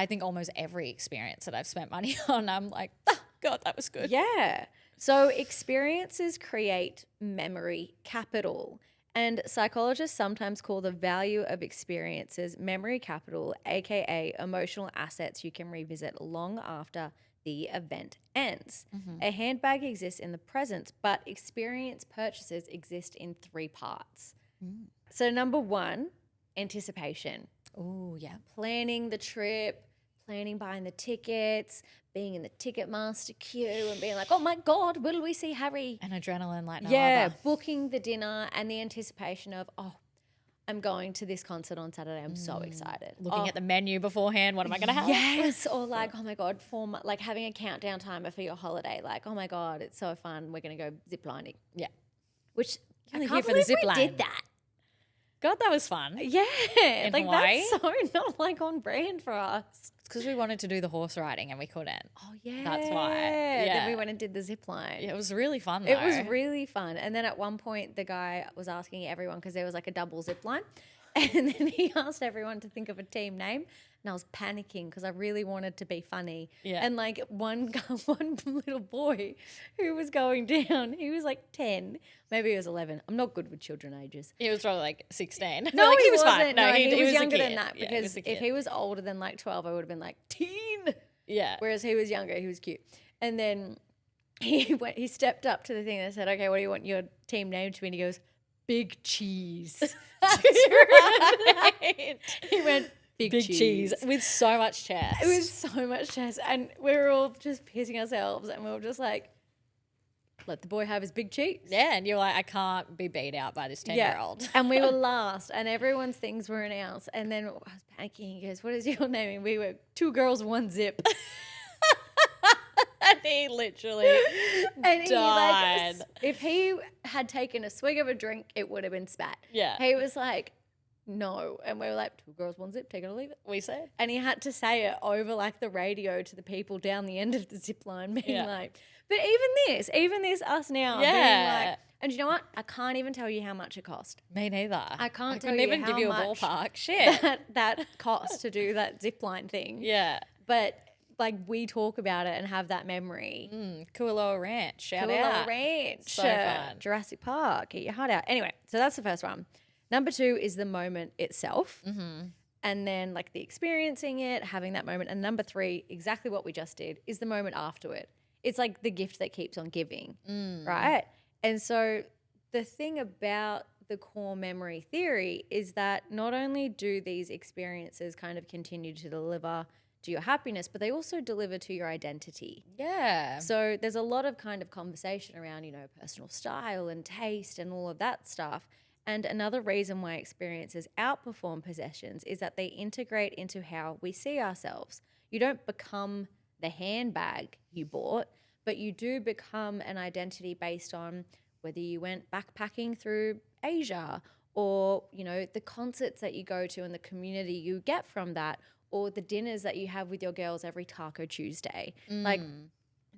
[SPEAKER 3] think almost every experience that I've spent money on, I'm like, oh, God, that was good.
[SPEAKER 2] Yeah. So experiences create memory capital. And psychologists sometimes call the value of experiences memory capital, aka emotional assets you can revisit long after the event ends. A handbag exists in the present, but experience purchases exist in 3 parts. So number 1, anticipation.
[SPEAKER 3] Oh, yeah.
[SPEAKER 2] Planning the trip, planning buying the tickets, being in the Ticketmaster queue and being like, oh my God, will we see Harry?
[SPEAKER 3] And adrenaline like no
[SPEAKER 2] Yeah,
[SPEAKER 3] other.
[SPEAKER 2] booking the dinner and the anticipation of, oh, I'm going to this concert on Saturday. I'm so excited.
[SPEAKER 3] Looking at the menu beforehand, what am I going to have?
[SPEAKER 2] Yes, or like, oh my God, like having a countdown timer for your holiday. Like, oh my God, it's so fun. We're going to go ziplining.
[SPEAKER 3] Yeah.
[SPEAKER 2] Which I
[SPEAKER 3] Only
[SPEAKER 2] can't
[SPEAKER 3] here for the
[SPEAKER 2] believe
[SPEAKER 3] zip
[SPEAKER 2] we
[SPEAKER 3] line.
[SPEAKER 2] did that.
[SPEAKER 3] God, that was fun.
[SPEAKER 2] Yeah, like
[SPEAKER 3] Hawaii?
[SPEAKER 2] that's so not like on brand for us.
[SPEAKER 3] It's because we wanted to do the horse riding and we couldn't.
[SPEAKER 2] Oh yeah,
[SPEAKER 3] That's why.
[SPEAKER 2] Then
[SPEAKER 3] Yeah.
[SPEAKER 2] we went and did the zip line.
[SPEAKER 3] Yeah, it was really fun though.
[SPEAKER 2] It was really fun. And then at one point, the guy was asking everyone because there was like a double zip line. And then he asked everyone to think of a team name. And I was panicking because I really wanted to be funny.
[SPEAKER 3] Yeah.
[SPEAKER 2] And like one little boy who was going down, he was like 10, maybe he was 11. I'm not good with children ages.
[SPEAKER 3] He was probably like 16.
[SPEAKER 2] No,
[SPEAKER 3] like,
[SPEAKER 2] he
[SPEAKER 3] was
[SPEAKER 2] wasn't.
[SPEAKER 3] fine.
[SPEAKER 2] No, he was
[SPEAKER 3] a
[SPEAKER 2] younger
[SPEAKER 3] kid.
[SPEAKER 2] than that
[SPEAKER 3] Yeah, he
[SPEAKER 2] because
[SPEAKER 3] was a
[SPEAKER 2] if
[SPEAKER 3] kid.
[SPEAKER 2] he was older than like 12, I would have been like, teen.
[SPEAKER 3] Yeah.
[SPEAKER 2] Whereas he was younger, he was cute. And then he stepped up to the thing and said, okay, what do you want your team name to be? And he goes, Big Cheese. He went, Big cheese.
[SPEAKER 3] with so much chest.
[SPEAKER 2] It was so much chest. And we were all just pissing ourselves and we were just like, let the boy have his big cheese.
[SPEAKER 3] Yeah, and you're like, I can't be beat out by this 10-year-old.
[SPEAKER 2] And we were last and everyone's things were announced. And then I was panicking. He goes, what is your name? And we were 2 girls, 1 zip.
[SPEAKER 3] And he literally
[SPEAKER 2] And he
[SPEAKER 3] died.
[SPEAKER 2] like, if he had taken a swig of a drink, it would have been spat.
[SPEAKER 3] Yeah.
[SPEAKER 2] He was like, no. And we were like, 2 girls, 1 zip, take it or leave it.
[SPEAKER 3] We said.
[SPEAKER 2] And he had to say it over like the radio to the people down the end of the zip line being
[SPEAKER 3] Yeah.
[SPEAKER 2] like, but even this us now being
[SPEAKER 3] Yeah.
[SPEAKER 2] like, and you know what? I can't even tell you how much it cost.
[SPEAKER 3] Me neither.
[SPEAKER 2] I can't tell
[SPEAKER 3] couldn't
[SPEAKER 2] you
[SPEAKER 3] even
[SPEAKER 2] how
[SPEAKER 3] give you a
[SPEAKER 2] much
[SPEAKER 3] ballpark. Shit.
[SPEAKER 2] that cost to do that zip line thing.
[SPEAKER 3] Yeah.
[SPEAKER 2] But like we talk about it and have that memory.
[SPEAKER 3] Kualoa Ranch. Shout
[SPEAKER 2] Kualoa
[SPEAKER 3] out.
[SPEAKER 2] Ranch,
[SPEAKER 3] So fun.
[SPEAKER 2] Jurassic Park, get your heart out. Anyway, so that's the first one. Number 2 is the moment itself. And then like the experiencing it, having that moment. And number 3, exactly what we just did, is the moment after it. It's like the gift that keeps on giving, right? And so the thing about the core memory theory is that not only do these experiences kind of continue to deliver to your happiness, but they also deliver to your identity.
[SPEAKER 3] Yeah.
[SPEAKER 2] So there's a lot of kind of conversation around, you know, personal style and taste and all of that stuff. And another reason why experiences outperform possessions is that they integrate into how we see ourselves. You don't become the handbag you bought, but you do become an identity based on whether you went backpacking through Asia or, you know, the concerts that you go to and the community you get from that, or the dinners that you have with your girls every Taco Tuesday. Like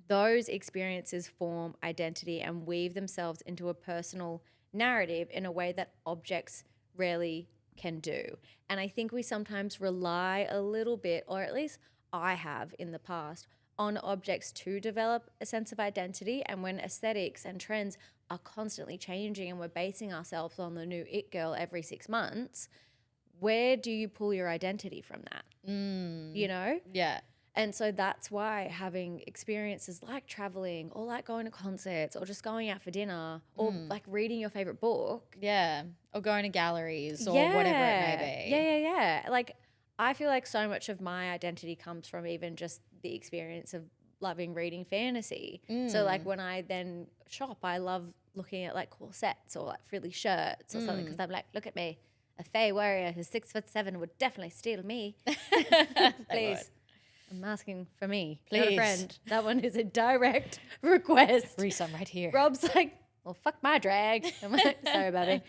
[SPEAKER 2] those experiences form identity and weave themselves into a personal narrative in a way that objects rarely can do. And I think we sometimes rely a little bit, or at least I have in the past, on objects to develop a sense of identity. And when aesthetics and trends are constantly changing and we're basing ourselves on the new it girl every 6 months, where do you pull your identity from that? You know?
[SPEAKER 3] Yeah.
[SPEAKER 2] And so that's why having experiences like traveling or like going to concerts or just going out for dinner or like reading your favorite book.
[SPEAKER 3] Yeah. Or going to galleries or whatever it may be.
[SPEAKER 2] Yeah. Like I feel like so much of my identity comes from even just the experience of loving reading fantasy. So like when I then shop, I love looking at like cool sets or like frilly shirts or something because I'm like, look at me. A Fae warrior who's 6'7" would definitely steal me. Please. I'm asking for me, not a
[SPEAKER 3] Please.
[SPEAKER 2] friend. That one is a direct request.
[SPEAKER 3] Threesome right here.
[SPEAKER 2] Rob's like, well, fuck my drag. I'm like, sorry, buddy.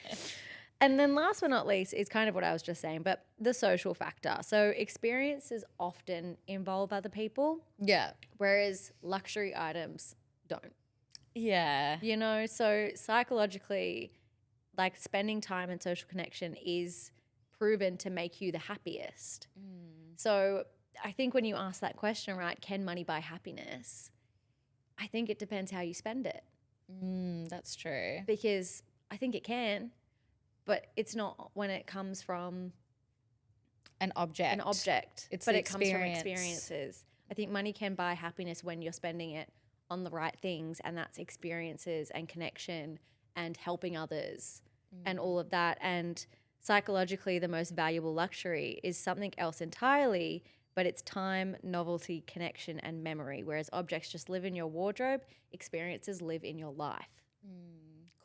[SPEAKER 2] And then last but not least is kind of what I was just saying, but the social factor. So experiences often involve other people,
[SPEAKER 3] Yeah.
[SPEAKER 2] whereas luxury items don't.
[SPEAKER 3] Yeah.
[SPEAKER 2] You know, so psychologically, like spending time and social connection is proven to make you the happiest. So I think when you ask that question, right, can money buy happiness? I think it depends how you spend it.
[SPEAKER 3] That's true.
[SPEAKER 2] Because I think it can, but it's not when it comes from
[SPEAKER 3] An object. It's
[SPEAKER 2] but
[SPEAKER 3] the
[SPEAKER 2] it comes from
[SPEAKER 3] experience.
[SPEAKER 2] experiences. I think money can buy happiness when you're spending it on the right things, and that's experiences and connection and helping others and all of that. And psychologically, the most valuable luxury is something else entirely, but it's time, novelty, connection, and memory. Whereas objects just live in your wardrobe, experiences live in your life.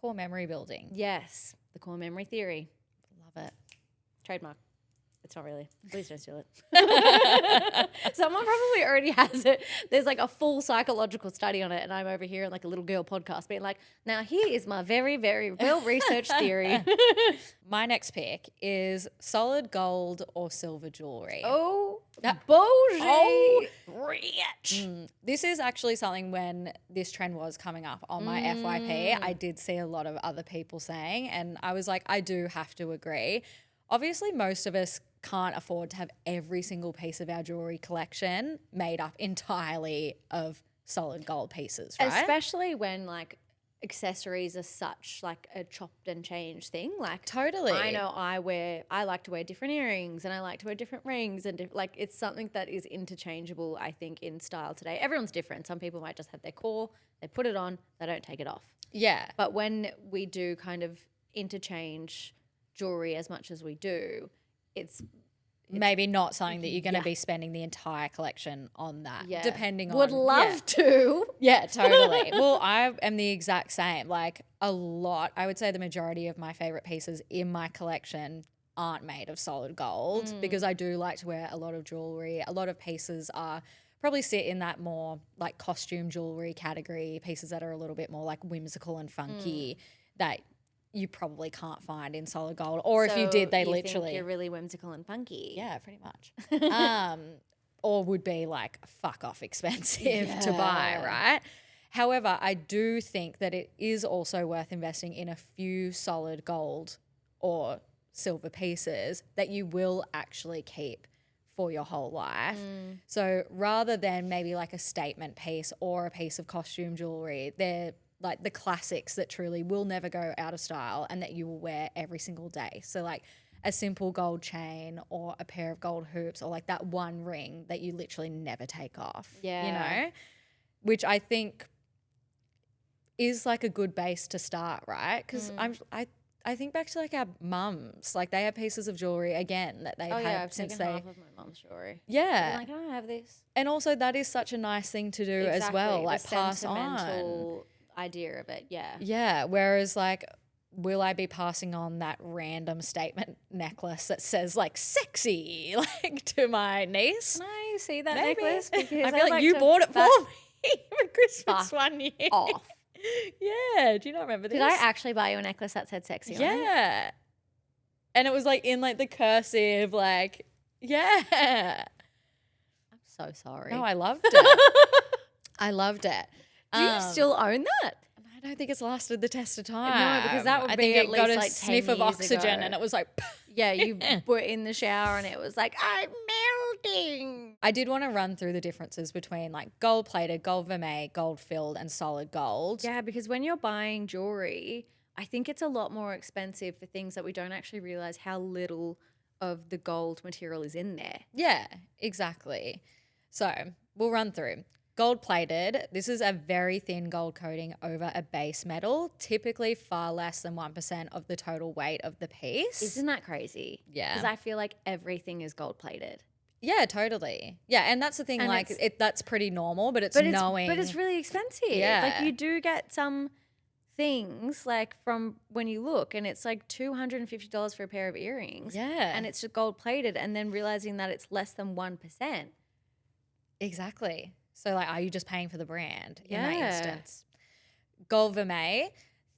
[SPEAKER 3] Core memory building.
[SPEAKER 2] Yes, the core memory theory.
[SPEAKER 3] Love it.
[SPEAKER 2] Trademark. It's not really. Please don't steal it. Someone probably already has it. There's like a full psychological study on it, and I'm over here in like a little girl podcast being like, now here is my very, very well-researched theory.
[SPEAKER 3] My next pick is solid gold or silver jewelry.
[SPEAKER 2] Oh, bullshit.
[SPEAKER 3] Oh,
[SPEAKER 2] rich.
[SPEAKER 3] This is actually something when this trend was coming up on my FYP, I did see a lot of other people saying, and I was like, I do have to agree. Obviously, most of us can't afford to have every single piece of our jewelry collection made up entirely of solid gold pieces, right?
[SPEAKER 2] Especially when like accessories are such like a chopped and changed thing. Like
[SPEAKER 3] Totally.
[SPEAKER 2] I know I like to wear different earrings and I like to wear different rings and like it's something that is interchangeable, I think, in style today. Everyone's different. Some people might just have their core, they put it on, they don't take it off.
[SPEAKER 3] Yeah.
[SPEAKER 2] But when we do kind of interchange jewelry as much as we do, it's
[SPEAKER 3] Maybe not something that you're going to be spending the entire collection on that, depending on.
[SPEAKER 2] Would love to.
[SPEAKER 3] Yeah, totally. Well, I am the exact same. Like a lot, I would say the majority of my favorite pieces in my collection aren't made of solid gold because I do like to wear a lot of jewelry. A lot of pieces are probably sit in that more like costume jewelry category, pieces that are a little bit more like whimsical and funky that you probably can't find in solid gold. Or if you did, they
[SPEAKER 2] you
[SPEAKER 3] literally
[SPEAKER 2] think you're really whimsical and funky.
[SPEAKER 3] Yeah, pretty much. Or would be like fuck off expensive to buy, right? However, I do think that it is also worth investing in a few solid gold or silver pieces that you will actually keep for your whole life. So rather than maybe like a statement piece or a piece of costume jewelry, they're like the classics that truly will never go out of style and that you will wear every single day. So like a simple gold chain or a pair of gold hoops or like that one ring that you literally never take off.
[SPEAKER 2] Yeah.
[SPEAKER 3] You know? Which I think is like a good base to start, right? Because I think back to like our mums, like they have pieces of jewelry again that they've had
[SPEAKER 2] I've
[SPEAKER 3] since
[SPEAKER 2] taken
[SPEAKER 3] they.
[SPEAKER 2] half of my mum's jewelry.
[SPEAKER 3] Yeah.
[SPEAKER 2] I'm like, can I have this?
[SPEAKER 3] And also that is such a nice thing to do as well, like
[SPEAKER 2] the
[SPEAKER 3] pass on.
[SPEAKER 2] sentimental idea of it, yeah.
[SPEAKER 3] Yeah, whereas like, will I be passing on that random statement necklace that says like sexy like to my niece?
[SPEAKER 2] Can I see that
[SPEAKER 3] Maybe.
[SPEAKER 2] necklace? Because
[SPEAKER 3] I
[SPEAKER 2] I'd
[SPEAKER 3] feel like you
[SPEAKER 2] to
[SPEAKER 3] bought it for
[SPEAKER 2] back
[SPEAKER 3] me for Christmas
[SPEAKER 2] Fuck
[SPEAKER 3] one year.
[SPEAKER 2] off.
[SPEAKER 3] Yeah, do you not remember this?
[SPEAKER 2] Did I actually buy you a necklace that said sexy on it?
[SPEAKER 3] Yeah. And it was like in like the cursive, like, yeah.
[SPEAKER 2] I'm so sorry.
[SPEAKER 3] No, I loved it. I loved it.
[SPEAKER 2] Do you still own that?
[SPEAKER 3] I don't think it's lasted the test of time.
[SPEAKER 2] No, because that would
[SPEAKER 3] I
[SPEAKER 2] be
[SPEAKER 3] think
[SPEAKER 2] at
[SPEAKER 3] it got
[SPEAKER 2] least
[SPEAKER 3] a
[SPEAKER 2] like 10
[SPEAKER 3] sniff of
[SPEAKER 2] years
[SPEAKER 3] oxygen
[SPEAKER 2] ago.
[SPEAKER 3] and it was like.
[SPEAKER 2] Yeah, you were in the shower and it was like, I'm melting.
[SPEAKER 3] I did want to run through the differences between like gold plated, gold vermeil, gold filled, and solid gold.
[SPEAKER 2] Yeah, because when you're buying jewelry, I think it's a lot more expensive for things that we don't actually realize how little of the gold material is in there.
[SPEAKER 3] Yeah, exactly. So we'll run through. Gold plated, this is a very thin gold coating over a base metal, typically far less than 1% of the total weight of the piece.
[SPEAKER 2] Isn't that crazy?
[SPEAKER 3] Yeah.
[SPEAKER 2] Because I feel like everything is gold plated.
[SPEAKER 3] Yeah, totally. Yeah, and that's the thing,
[SPEAKER 2] And
[SPEAKER 3] like that's pretty normal, but it's
[SPEAKER 2] But
[SPEAKER 3] knowing.
[SPEAKER 2] it's really expensive.
[SPEAKER 3] Yeah.
[SPEAKER 2] Like you do get some things like from when you look and it's like $250 for a pair of earrings.
[SPEAKER 3] Yeah.
[SPEAKER 2] And it's just gold plated and then realizing that it's less than 1%.
[SPEAKER 3] Exactly. So like, are you just paying for the brand in that
[SPEAKER 2] Yeah.
[SPEAKER 3] instance? Gold vermeil,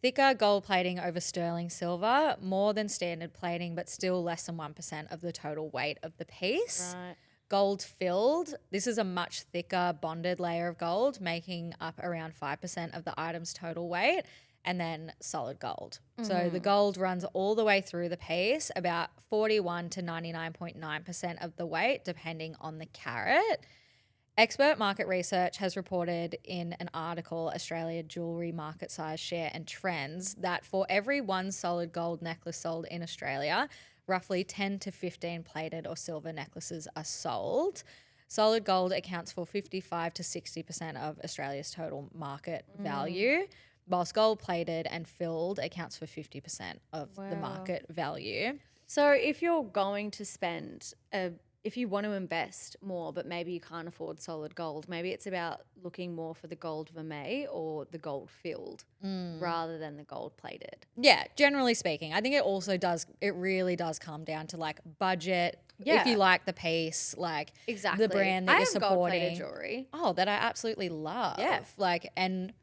[SPEAKER 3] thicker gold plating over sterling silver, more than standard plating, but still less than 1% of the total weight of the piece.
[SPEAKER 2] Right.
[SPEAKER 3] Gold filled, this is a much thicker bonded layer of gold, making up around 5% of the item's total weight, and then solid gold. So the gold runs all the way through the piece, about 41 to 99.9% of the weight, depending on the carat. Expert market research has reported in an article, Australia Jewellery Market Size Share and Trends, that for every one solid gold necklace sold in Australia, roughly 10 to 15 plated or silver necklaces are sold. Solid gold accounts for 55 to 60% of Australia's total market value, whilst gold plated and filled accounts for 50% of the market value.
[SPEAKER 2] So if you're going to spend if you want to invest more, but maybe you can't afford solid gold, maybe it's about looking more for the gold vermeil or the gold filled rather than the gold plated.
[SPEAKER 3] Yeah, generally speaking. I think it really does come down to like budget.
[SPEAKER 2] Yeah.
[SPEAKER 3] If you like the piece, like
[SPEAKER 2] Exactly.
[SPEAKER 3] the brand that
[SPEAKER 2] I
[SPEAKER 3] you're
[SPEAKER 2] have gold-plated
[SPEAKER 3] supporting.
[SPEAKER 2] jewelry.
[SPEAKER 3] Oh, that I absolutely love.
[SPEAKER 2] Yeah.
[SPEAKER 3] Like, and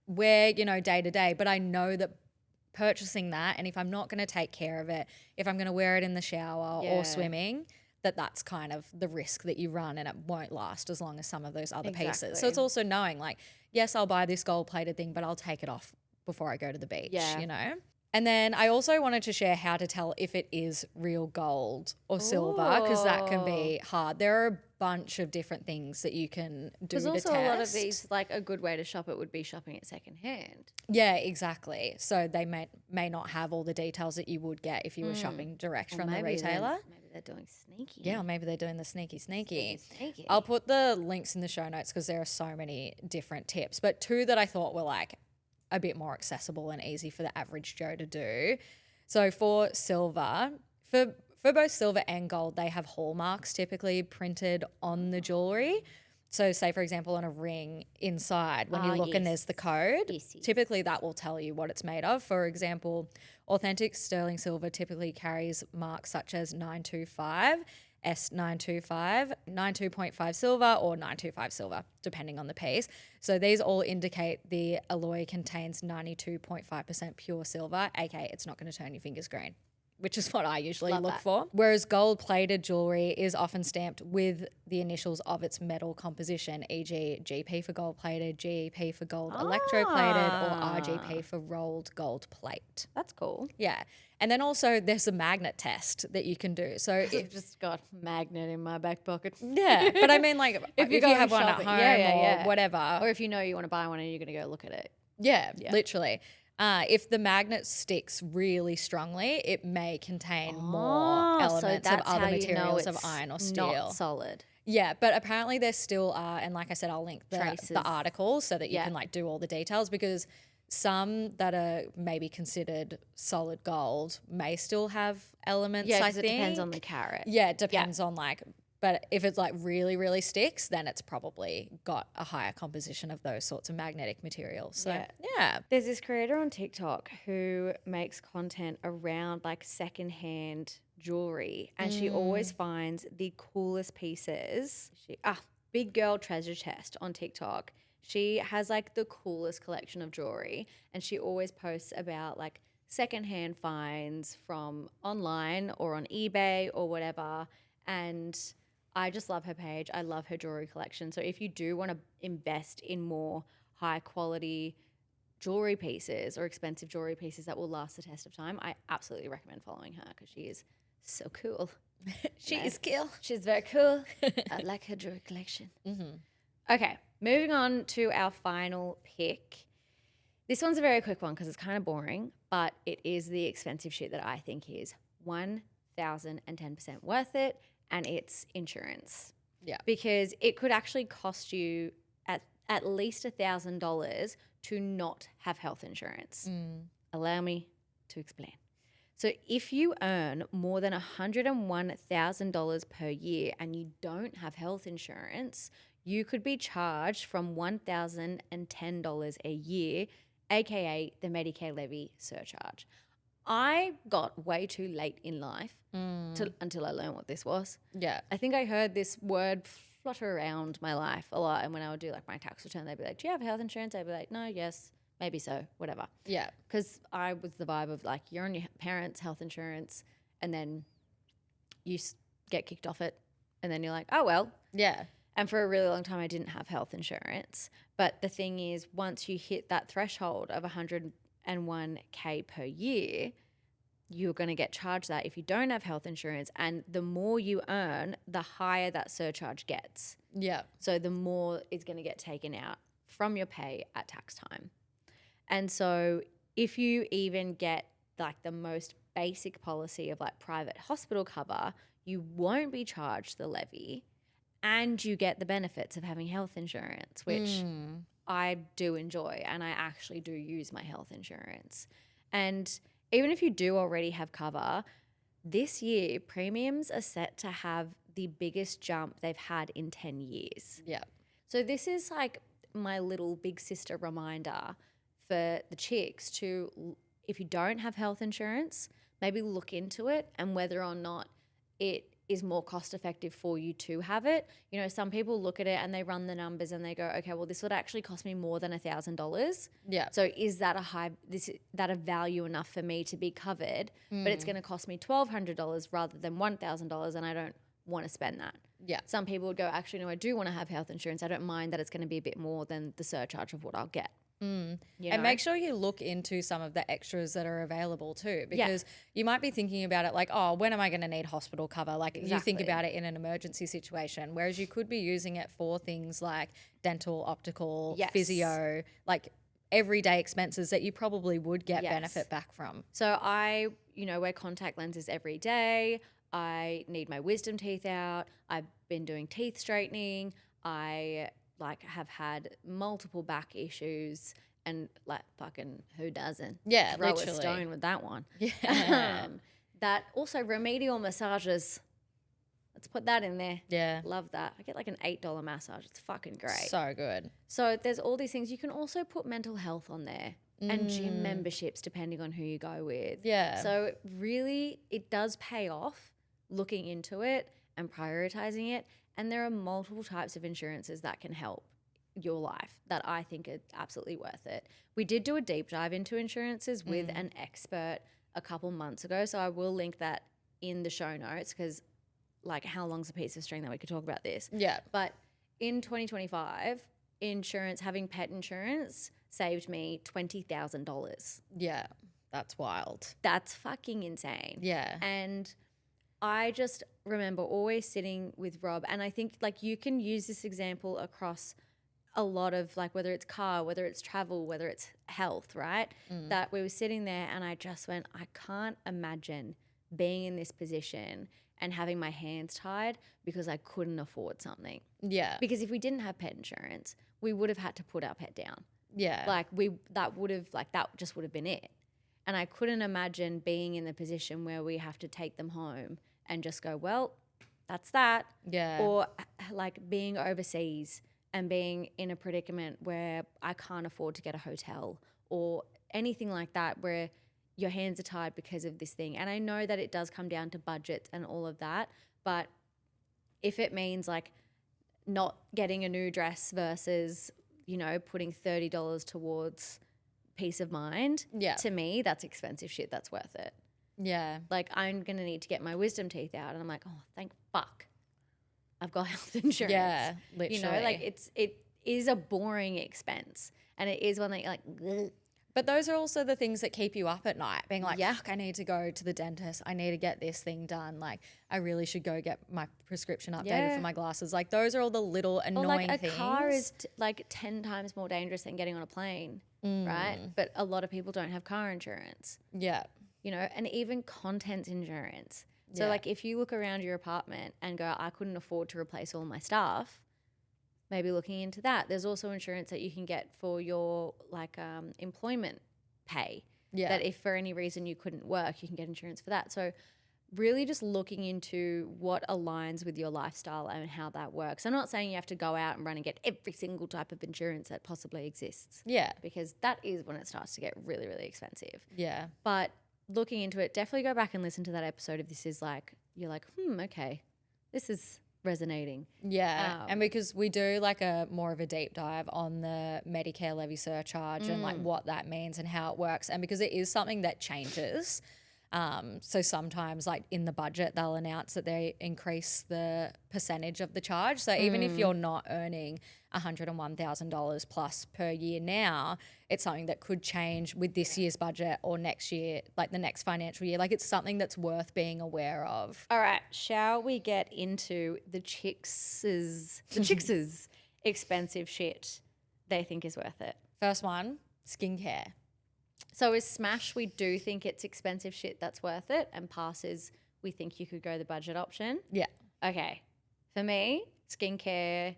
[SPEAKER 3] wear, day to day, but I know that purchasing that, and if I'm not going to take care of it, if I'm going to wear it in the shower
[SPEAKER 2] Yeah.
[SPEAKER 3] or swimming, that's kind of the risk that you run, and it won't last as long as some of those other pieces. So
[SPEAKER 2] Exactly.
[SPEAKER 3] it's also knowing like, yes, I'll buy this gold plated thing, but I'll take it off before I go to the beach,
[SPEAKER 2] Yeah.
[SPEAKER 3] And then I also wanted to share how to tell if it is real gold or silver, because that can be hard. There are a bunch of different things that you can do to
[SPEAKER 2] Because
[SPEAKER 3] test.
[SPEAKER 2] also a lot of these, like a good way to shop it would be shopping it secondhand.
[SPEAKER 3] Yeah, exactly. So they may not have all the details that you would get if you were shopping direct from the retailer.
[SPEAKER 2] Maybe they're doing sneaky.
[SPEAKER 3] Yeah, or maybe they're doing the sneaky.
[SPEAKER 2] Sneaky.
[SPEAKER 3] I'll put the links in the show notes because there are so many different tips. But two that I thought were like a bit more accessible and easy for the average Joe to do. So for silver, for both silver and gold, they have hallmarks typically printed on the jewelry. So say, for example, on a ring inside, when you look and there's the code,
[SPEAKER 2] Yes.
[SPEAKER 3] typically that will tell you what it's made of. For example, authentic sterling silver typically carries marks such as 925, S925, 92.5 silver, or 925 silver, depending on the piece. So these all indicate the alloy contains 92.5% pure silver, aka it's not going to turn your fingers green, which is what I usually look for. Whereas gold-plated jewelry is often stamped with the initials of its metal composition, e.g. GP for gold-plated, GEP for gold electroplated, or RGP for rolled gold plate.
[SPEAKER 2] That's cool.
[SPEAKER 3] Yeah. And then also there's a magnet test that you can do. So
[SPEAKER 2] I've just got a magnet in my back pocket.
[SPEAKER 3] yeah, but I mean like if you
[SPEAKER 2] going
[SPEAKER 3] have one at
[SPEAKER 2] shopping.
[SPEAKER 3] home
[SPEAKER 2] Yeah.
[SPEAKER 3] or whatever.
[SPEAKER 2] Or if you know you want to buy one and you're going to go look at it.
[SPEAKER 3] Yeah, literally. If the magnet sticks really strongly, it may contain more elements of other materials of iron or steel.
[SPEAKER 2] Not solid.
[SPEAKER 3] Yeah, but apparently there still are, and like I said, I'll link
[SPEAKER 2] Traces.
[SPEAKER 3] the article so that you can like do all the details, because some that are maybe considered solid gold may still have elements.
[SPEAKER 2] Yeah,
[SPEAKER 3] I
[SPEAKER 2] because
[SPEAKER 3] think
[SPEAKER 2] it depends on the carat.
[SPEAKER 3] Yeah, it depends on like. But if it's like really, really sticks, then it's probably got a higher composition of those sorts of magnetic materials. So, yeah.
[SPEAKER 2] There's this creator on TikTok who makes content around like secondhand jewelry, and she always finds the coolest pieces. Big Girl Treasure Chest on TikTok. She has like the coolest collection of jewelry, and she always posts about like secondhand finds from online or on eBay or whatever. And I just love her page. I love her jewelry collection. So if you do want to invest in more high quality jewelry pieces or expensive jewelry pieces that will last the test of time, I absolutely recommend following her because she is so cool.
[SPEAKER 3] She is cool.
[SPEAKER 2] She's very cool. I like her jewelry collection. Okay, moving on to our final pick. This one's a very quick one because it's kind of boring, but it is the expensive shit that I think is 1,010% worth it, and it's insurance.
[SPEAKER 3] Yeah.
[SPEAKER 2] Because it could actually cost you at least $1,000 to not have health insurance. Allow me to explain. So if you earn more than $101,000 per year and you don't have health insurance, you could be charged from $1,010 a year, aka the Medicare Levy Surcharge. I got way too late in life until I learned what this was.
[SPEAKER 3] Yeah.
[SPEAKER 2] I think I heard this word flutter around my life a lot, and when I would do like my tax return, they'd be like, "Do you have health insurance?" I'd be like, "No, yes, maybe so, whatever."
[SPEAKER 3] Yeah.
[SPEAKER 2] Because I was the vibe of like, you're on your parents' health insurance, and then you get kicked off it, and then you're like, "Oh well."
[SPEAKER 3] Yeah.
[SPEAKER 2] And for a really long time, I didn't have health insurance. But the thing is, once you hit that threshold of 101K per year, you're going to get charged that if you don't have health insurance. And the more you earn, the higher that surcharge gets.
[SPEAKER 3] Yeah.
[SPEAKER 2] So the more is going to get taken out from your pay at tax time. And so if you even get like the most basic policy of like private hospital cover, you won't be charged the levy and you get the benefits of having health insurance, which I do enjoy, and I actually do use my health insurance. And even if you do already have cover, this year premiums are set to have the biggest jump they've had in 10 years.
[SPEAKER 3] Yeah.
[SPEAKER 2] So this is like my little big sister reminder for the chicks to, if you don't have health insurance, maybe look into it and whether or not it is more cost effective for you to have it. You know, some people look at it and they run the numbers and they go, okay, well, this would actually cost me more than $1,000.
[SPEAKER 3] Yeah.
[SPEAKER 2] So is that a value enough for me to be covered? But it's going to cost me $1,200 rather than $1,000, and I don't want to spend that.
[SPEAKER 3] Yeah.
[SPEAKER 2] Some people would go, actually, no, I do want to have health insurance. I don't mind that it's going to be a bit more than the surcharge of what I'll get. You know?
[SPEAKER 3] And make sure you look into some of the extras that are available too, because you might be thinking about it like, oh, when am I going to need hospital cover? Like you think about it in an emergency situation, whereas you could be using it for things like dental, optical, physio, like everyday expenses that you probably would get benefit back from.
[SPEAKER 2] So I, wear contact lenses every day. I need my wisdom teeth out. I've been doing teeth straightening. I have had multiple back issues, and like fucking who doesn't?
[SPEAKER 3] Yeah,
[SPEAKER 2] throw
[SPEAKER 3] literally.
[SPEAKER 2] a stone with that one.
[SPEAKER 3] Yeah.
[SPEAKER 2] That also remedial massages. Let's put that in there.
[SPEAKER 3] Yeah.
[SPEAKER 2] Love that. I get like an $8 massage. It's fucking great.
[SPEAKER 3] So good.
[SPEAKER 2] So there's all these things. You can also put mental health on there and gym memberships depending on who you go with.
[SPEAKER 3] Yeah.
[SPEAKER 2] So really it does pay off looking into it and prioritizing it. And there are multiple types of insurances that can help your life that I think are absolutely worth it. We did do a deep dive into insurances with an expert a couple months ago. So I will link that in the show notes, because like how long's a piece of string that we could talk about this.
[SPEAKER 3] Yeah.
[SPEAKER 2] But in 2025, having pet insurance saved me $20,000.
[SPEAKER 3] Yeah. That's wild.
[SPEAKER 2] That's fucking insane.
[SPEAKER 3] Yeah.
[SPEAKER 2] And I just remember always sitting with Rob, and I think like you can use this example across a lot of like whether it's car, whether it's travel, whether it's health, right? That we were sitting there and I just went, I can't imagine being in this position and having my hands tied because I couldn't afford something.
[SPEAKER 3] Yeah.
[SPEAKER 2] Because if we didn't have pet insurance, we would have had to put our pet down.
[SPEAKER 3] Yeah.
[SPEAKER 2] That just would have been it. And I couldn't imagine being in the position where we have to take them home and just go, well, that's that.
[SPEAKER 3] Yeah.
[SPEAKER 2] Or like being overseas and being in a predicament where I can't afford to get a hotel or anything like that, where your hands are tied because of this thing. And I know that it does come down to budgets and all of that, but if it means like not getting a new dress versus, putting $30 towards peace of mind, to me, that's expensive shit. That's worth it.
[SPEAKER 3] Yeah.
[SPEAKER 2] Like I'm going to need to get my wisdom teeth out, and I'm like, oh, thank fuck I've got health insurance.
[SPEAKER 3] Yeah, literally.
[SPEAKER 2] Like it is a boring expense, and it is one that you're like, ugh.
[SPEAKER 3] But those are also the things that keep you up at night, being like, fuck, I need to go to the dentist. I need to get this thing done. Like, I really should go get my prescription updated for my glasses. Like, those are all the little annoying things.
[SPEAKER 2] A car is 10 times more dangerous than getting on a plane, right? But a lot of people don't have car insurance.
[SPEAKER 3] Yeah.
[SPEAKER 2] And even contents insurance. So
[SPEAKER 3] Yeah.
[SPEAKER 2] like if you look around your apartment and go, I couldn't afford to replace all my stuff, maybe looking into that. There's also insurance that you can get for your like employment pay.
[SPEAKER 3] Yeah.
[SPEAKER 2] That if for any reason you couldn't work, you can get insurance for that. So really just looking into what aligns with your lifestyle and how that works. I'm not saying you have to go out and run and get every single type of insurance that possibly exists,
[SPEAKER 3] Yeah.
[SPEAKER 2] because that is when it starts to get really, really expensive.
[SPEAKER 3] Yeah.
[SPEAKER 2] But looking into it, definitely go back and listen to that episode if this is like, you're like, okay, this is resonating.
[SPEAKER 3] Yeah. And because we do like a more of a deep dive on the Medicare Levy Surcharge and like what that means and how it works. And because it is something that changes. So sometimes like in the budget, they'll announce that they increase the percentage of the charge. So even if you're not earning $101,000 plus per year now, it's something that could change with this year's budget or next year, like the next financial year. Like it's something that's worth being aware of.
[SPEAKER 2] All right, shall we get into the chicks' expensive shit they think is worth it?
[SPEAKER 3] First one, skincare.
[SPEAKER 2] So is Smash, we do think it's expensive shit that's worth it, and Passes, we think you could go the budget option.
[SPEAKER 3] Yeah.
[SPEAKER 2] Okay. For me, skincare,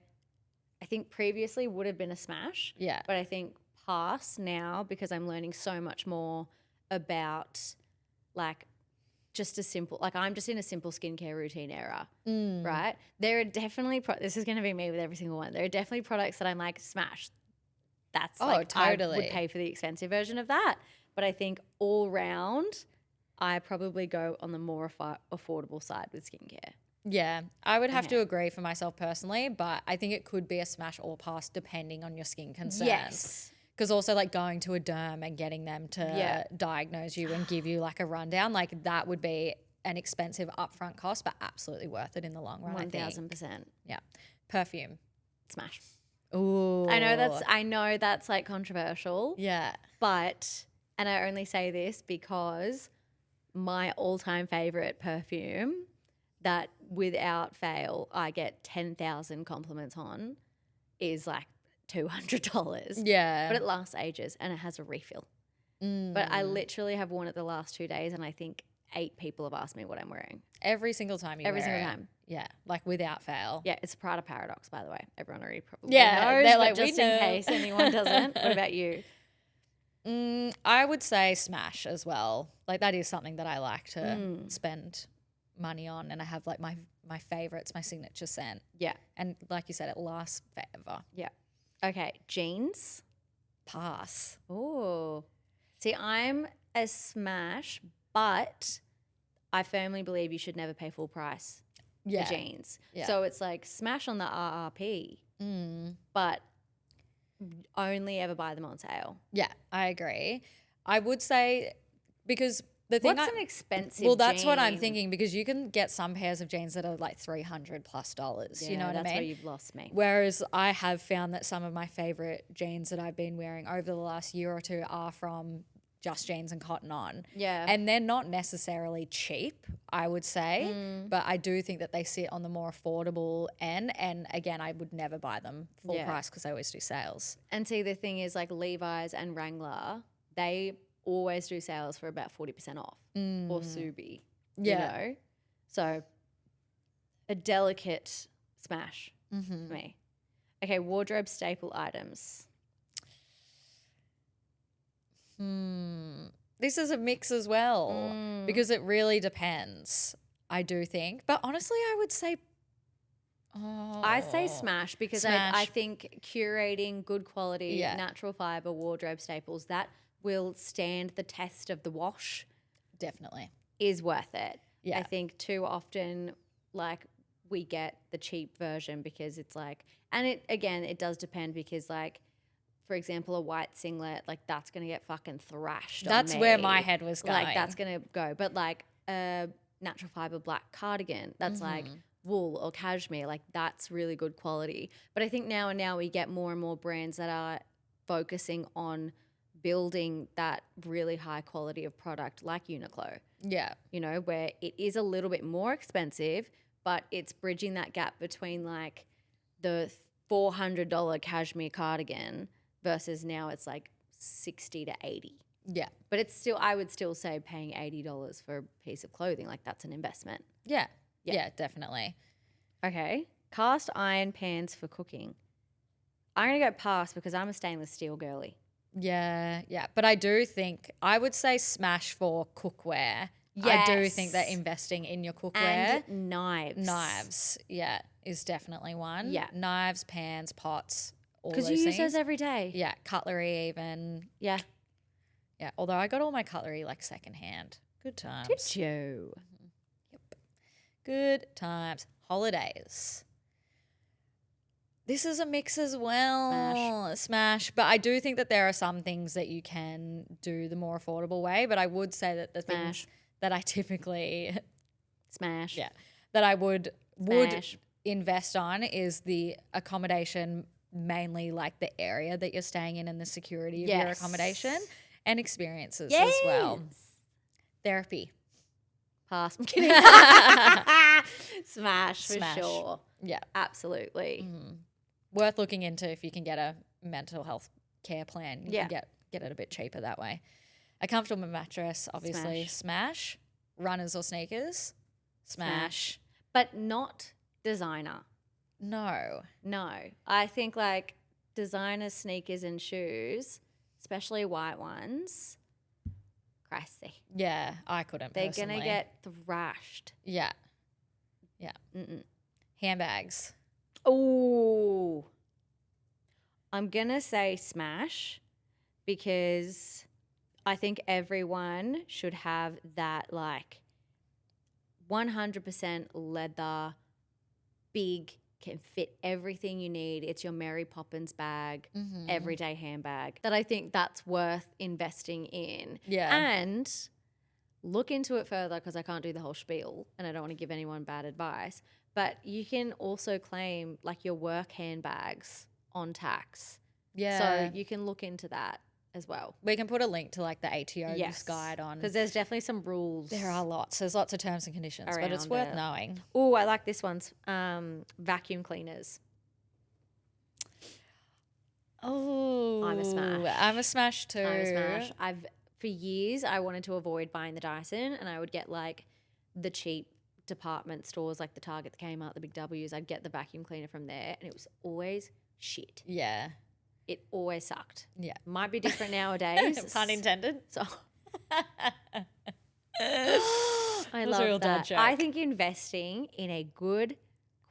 [SPEAKER 2] I think previously would have been a Smash.
[SPEAKER 3] Yeah.
[SPEAKER 2] But I think Pass now, because I'm learning so much more about like just a simple, like I'm just in a simple skincare routine era, right? There are definitely, this is going to be me with every single one. There are definitely products that I'm like, Smash. That's
[SPEAKER 3] totally.
[SPEAKER 2] I would pay for the expensive version of that. But I think all round, I probably go on the more affordable side with skincare.
[SPEAKER 3] Yeah, I would have to agree for myself personally, but I think it could be a Smash or Pass depending on your skin concerns.
[SPEAKER 2] Yes.
[SPEAKER 3] Because also like going to a derm and getting them to diagnose you and give you like a rundown, like that would be an expensive upfront cost, but absolutely worth it in the long run.
[SPEAKER 2] 1,000%.
[SPEAKER 3] Yeah. Perfume.
[SPEAKER 2] Smash.
[SPEAKER 3] Ooh.
[SPEAKER 2] I know that's like controversial.
[SPEAKER 3] Yeah.
[SPEAKER 2] But, and I only say this because my all-time favorite perfume that without fail I get 10,000 compliments on is like $200.
[SPEAKER 3] Yeah.
[SPEAKER 2] But it lasts ages and it has a refill. But I literally have worn it the last 2 days and I think 8 people have asked me what I'm wearing.
[SPEAKER 3] Every single time you
[SPEAKER 2] Every
[SPEAKER 3] wear
[SPEAKER 2] single
[SPEAKER 3] it.
[SPEAKER 2] time.
[SPEAKER 3] Yeah. Like without fail.
[SPEAKER 2] Yeah, it's a Prada paradox, by the way. Everyone already probably knows,
[SPEAKER 3] they're
[SPEAKER 2] but
[SPEAKER 3] like,
[SPEAKER 2] just
[SPEAKER 3] we
[SPEAKER 2] in
[SPEAKER 3] know.
[SPEAKER 2] case anyone doesn't. What about you?
[SPEAKER 3] I would say Smash as well. Like that is something that I like to spend money on, and I have like my favorites, my signature scent.
[SPEAKER 2] Yeah.
[SPEAKER 3] And like you said, it lasts forever.
[SPEAKER 2] Yeah. Okay, jeans.
[SPEAKER 3] Pass.
[SPEAKER 2] Oh. See, I'm a Smash, but I firmly believe you should never pay full price
[SPEAKER 3] Yeah.
[SPEAKER 2] for jeans.
[SPEAKER 3] Yeah.
[SPEAKER 2] So it's like Smash on the RRP, but only ever buy them on sale.
[SPEAKER 3] Yeah, I agree. I would say because the thing
[SPEAKER 2] What's an expensive
[SPEAKER 3] well, that's what I'm
[SPEAKER 2] jean?
[SPEAKER 3] thinking, because you can get some pairs of jeans that are like $300+.
[SPEAKER 2] Yeah,
[SPEAKER 3] You know what I mean?
[SPEAKER 2] that's where you've lost me.
[SPEAKER 3] Whereas I have found that some of my favorite jeans that I've been wearing over the last year or two are from Just Jeans and Cotton On.
[SPEAKER 2] Yeah.
[SPEAKER 3] And they're not necessarily cheap, I would say, but I do think that they sit on the more affordable end. And again, I would never buy them full price because they always do sales.
[SPEAKER 2] And see, the thing is like Levi's and Wrangler, they always do sales for about 40% off or Subi, you know? So a delicate Smash for me. Okay, wardrobe staple items.
[SPEAKER 3] This is a mix as well because it really depends, I do think. But honestly, I would say
[SPEAKER 2] I say Smash because
[SPEAKER 3] Smash.
[SPEAKER 2] I think curating good quality natural fiber wardrobe staples that will stand the test of the wash
[SPEAKER 3] definitely
[SPEAKER 2] is worth it.
[SPEAKER 3] Yeah.
[SPEAKER 2] I think too often like we get the cheap version because it's like, and it does depend because like, for example, a white singlet, like that's going to get fucking thrashed.
[SPEAKER 3] That's
[SPEAKER 2] on me.
[SPEAKER 3] where my head was going.
[SPEAKER 2] Like that's going to go. But like a natural fiber black cardigan, that's like wool or cashmere, like that's really good quality. But I think now we get more and more brands that are focusing on building that really high quality of product like Uniqlo,
[SPEAKER 3] Yeah.
[SPEAKER 2] you know, where it is a little bit more expensive, but it's bridging that gap between like the $400 cashmere cardigan versus now it's like 60 to 80.
[SPEAKER 3] Yeah.
[SPEAKER 2] But it's still, I would still say paying $80 for a piece of clothing, like that's an investment.
[SPEAKER 3] Yeah.
[SPEAKER 2] Yeah.
[SPEAKER 3] Yeah, definitely.
[SPEAKER 2] Okay. Cast iron pans for cooking. I'm going to go pass because I'm a stainless steel girly.
[SPEAKER 3] Yeah, yeah. But I do think I would say smash for cookware. I do think that
[SPEAKER 2] Yes.
[SPEAKER 3] investing in your cookware,
[SPEAKER 2] And knives.
[SPEAKER 3] yeah, is definitely one.
[SPEAKER 2] Yeah.
[SPEAKER 3] Knives, pans, pots, all those
[SPEAKER 2] Because you use
[SPEAKER 3] things.
[SPEAKER 2] those every day.
[SPEAKER 3] Yeah, cutlery even.
[SPEAKER 2] Yeah.
[SPEAKER 3] Yeah, although I got all my cutlery like secondhand. Good times.
[SPEAKER 2] Did you?
[SPEAKER 3] Good times. Holidays. This is a mix as well. Smash. But I do think that there are some things that you can do the more affordable way. But I would say that the things that I typically
[SPEAKER 2] Smash.
[SPEAKER 3] that I would
[SPEAKER 2] Smash.
[SPEAKER 3] invest on is the accommodation, mainly like the area that you're staying in and the security of your
[SPEAKER 2] Yes.
[SPEAKER 3] accommodation and experiences as well. Therapy.
[SPEAKER 2] Pass. I'm kidding. Smash for
[SPEAKER 3] Smash.
[SPEAKER 2] sure.
[SPEAKER 3] Yeah.
[SPEAKER 2] Absolutely.
[SPEAKER 3] Worth looking into if you can get a mental health care plan. You
[SPEAKER 2] Yeah.
[SPEAKER 3] can get it a bit cheaper that way. A comfortable mattress, obviously. Smash. Runners or sneakers. Smash.
[SPEAKER 2] But not designer.
[SPEAKER 3] No.
[SPEAKER 2] No. I think like designer sneakers and shoes, especially white ones, crazy.
[SPEAKER 3] Yeah, I couldn't
[SPEAKER 2] They're
[SPEAKER 3] personally.
[SPEAKER 2] going to get thrashed.
[SPEAKER 3] Yeah. Yeah. Handbags.
[SPEAKER 2] Oh, I'm going to say smash because I think everyone should have that like 100% leather, big, can fit everything you need. It's your Mary Poppins bag, everyday handbag that I think that's worth investing in.
[SPEAKER 3] Yeah.
[SPEAKER 2] And look into it further because I can't do the whole spiel and I don't want to give anyone bad advice. But you can also claim like your work handbags on tax.
[SPEAKER 3] Yeah.
[SPEAKER 2] So you can look into that as well.
[SPEAKER 3] We can put a link to like the ATO's guide on.
[SPEAKER 2] Because there's definitely some rules.
[SPEAKER 3] There are lots. There's lots of terms and conditions, but it's
[SPEAKER 2] Around
[SPEAKER 3] worth
[SPEAKER 2] it.
[SPEAKER 3] knowing.
[SPEAKER 2] Oh, I like this one's vacuum cleaners.
[SPEAKER 3] Oh,
[SPEAKER 2] I'm a smash.
[SPEAKER 3] I'm a smash too.
[SPEAKER 2] I'm a smash. For years I wanted to avoid buying the Dyson and I would get like the cheap department stores like the Target, the Kmart, the Big W's. I'd get the vacuum cleaner from there and it was always shit.
[SPEAKER 3] Yeah.
[SPEAKER 2] It always sucked.
[SPEAKER 3] Yeah.
[SPEAKER 2] Might be different nowadays.
[SPEAKER 3] Pun intended.
[SPEAKER 2] So I
[SPEAKER 3] That's a
[SPEAKER 2] love
[SPEAKER 3] real dad
[SPEAKER 2] that.
[SPEAKER 3] joke.
[SPEAKER 2] I think investing in a good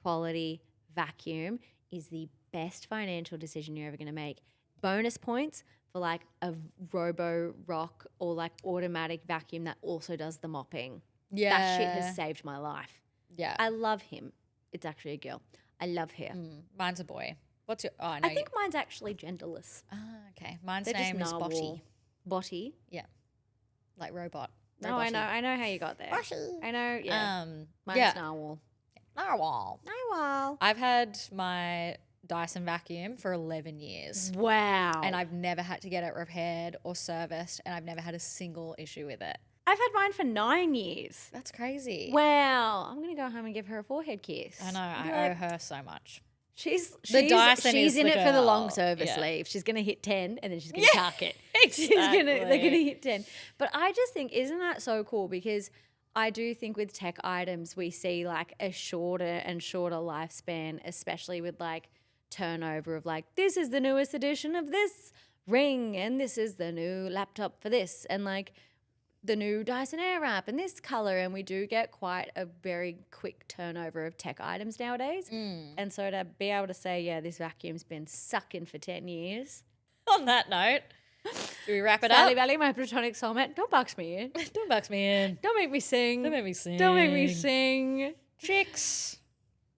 [SPEAKER 2] quality vacuum is the best financial decision you're ever going to make. Bonus points for like a Robo Rock or like automatic vacuum that also does the mopping.
[SPEAKER 3] Yeah.
[SPEAKER 2] That shit has saved my life.
[SPEAKER 3] Yeah.
[SPEAKER 2] I love him. It's actually a girl. I love her.
[SPEAKER 3] Mine's a boy. What's your? Oh, I know.
[SPEAKER 2] I think mine's actually genderless.
[SPEAKER 3] Okay. Mine's
[SPEAKER 2] They're
[SPEAKER 3] name is
[SPEAKER 2] just
[SPEAKER 3] Botty.
[SPEAKER 2] narwhal. Botty?
[SPEAKER 3] Yeah. Like robot.
[SPEAKER 2] No, I know how you got there. I know, yeah. Mine's
[SPEAKER 3] yeah.
[SPEAKER 2] narwhal.
[SPEAKER 3] Narwhal.
[SPEAKER 2] Narwhal.
[SPEAKER 3] I've had my Dyson vacuum for 11 years.
[SPEAKER 2] Wow.
[SPEAKER 3] And I've never had to get it repaired or serviced, and I've never had a single issue with it.
[SPEAKER 2] I've had mine for 9 years.
[SPEAKER 3] That's crazy.
[SPEAKER 2] Wow. I'm going to go home and give her a forehead kiss.
[SPEAKER 3] I know. I
[SPEAKER 2] Be
[SPEAKER 3] owe
[SPEAKER 2] like,
[SPEAKER 3] her so much.
[SPEAKER 2] She's
[SPEAKER 3] Dyson is
[SPEAKER 2] in
[SPEAKER 3] the
[SPEAKER 2] it for the long
[SPEAKER 3] girl.
[SPEAKER 2] service
[SPEAKER 3] Yeah.
[SPEAKER 2] leave. She's going to hit 10 and then she's going to chuck it.
[SPEAKER 3] Exactly.
[SPEAKER 2] They're going to hit 10. But I just think, isn't that so cool? Because I do think with tech items, we see like a shorter and shorter lifespan, especially with like turnover of like, this is the newest edition of this ring and this is the new laptop for this and like the new Dyson Airwrap and this color. And we do get quite a very quick turnover of tech items nowadays. And so to be able to say, yeah, this vacuum's been sucking for 10 years.
[SPEAKER 3] On that note, do we wrap it
[SPEAKER 2] Sally
[SPEAKER 3] up?
[SPEAKER 2] Valley, my platonic soulmate, don't box me in.
[SPEAKER 3] Don't box me in.
[SPEAKER 2] Don't make me sing.
[SPEAKER 3] Don't make me sing.
[SPEAKER 2] Don't make me sing.
[SPEAKER 3] Chicks.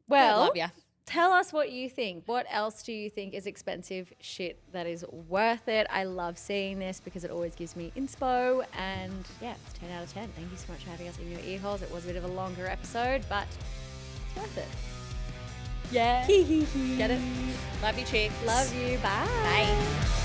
[SPEAKER 2] Well,
[SPEAKER 3] love ya.
[SPEAKER 2] tell us what you think. What else do you think is expensive shit that is worth it? I love seeing this because it always gives me inspo. And yeah, it's 10 out of 10. Thank you so much for having us in your ear holes. It was a bit of a longer episode, but it's worth it.
[SPEAKER 3] Yeah.
[SPEAKER 2] Get it?
[SPEAKER 3] Love you, chicks.
[SPEAKER 2] Love you. Bye.
[SPEAKER 3] Bye.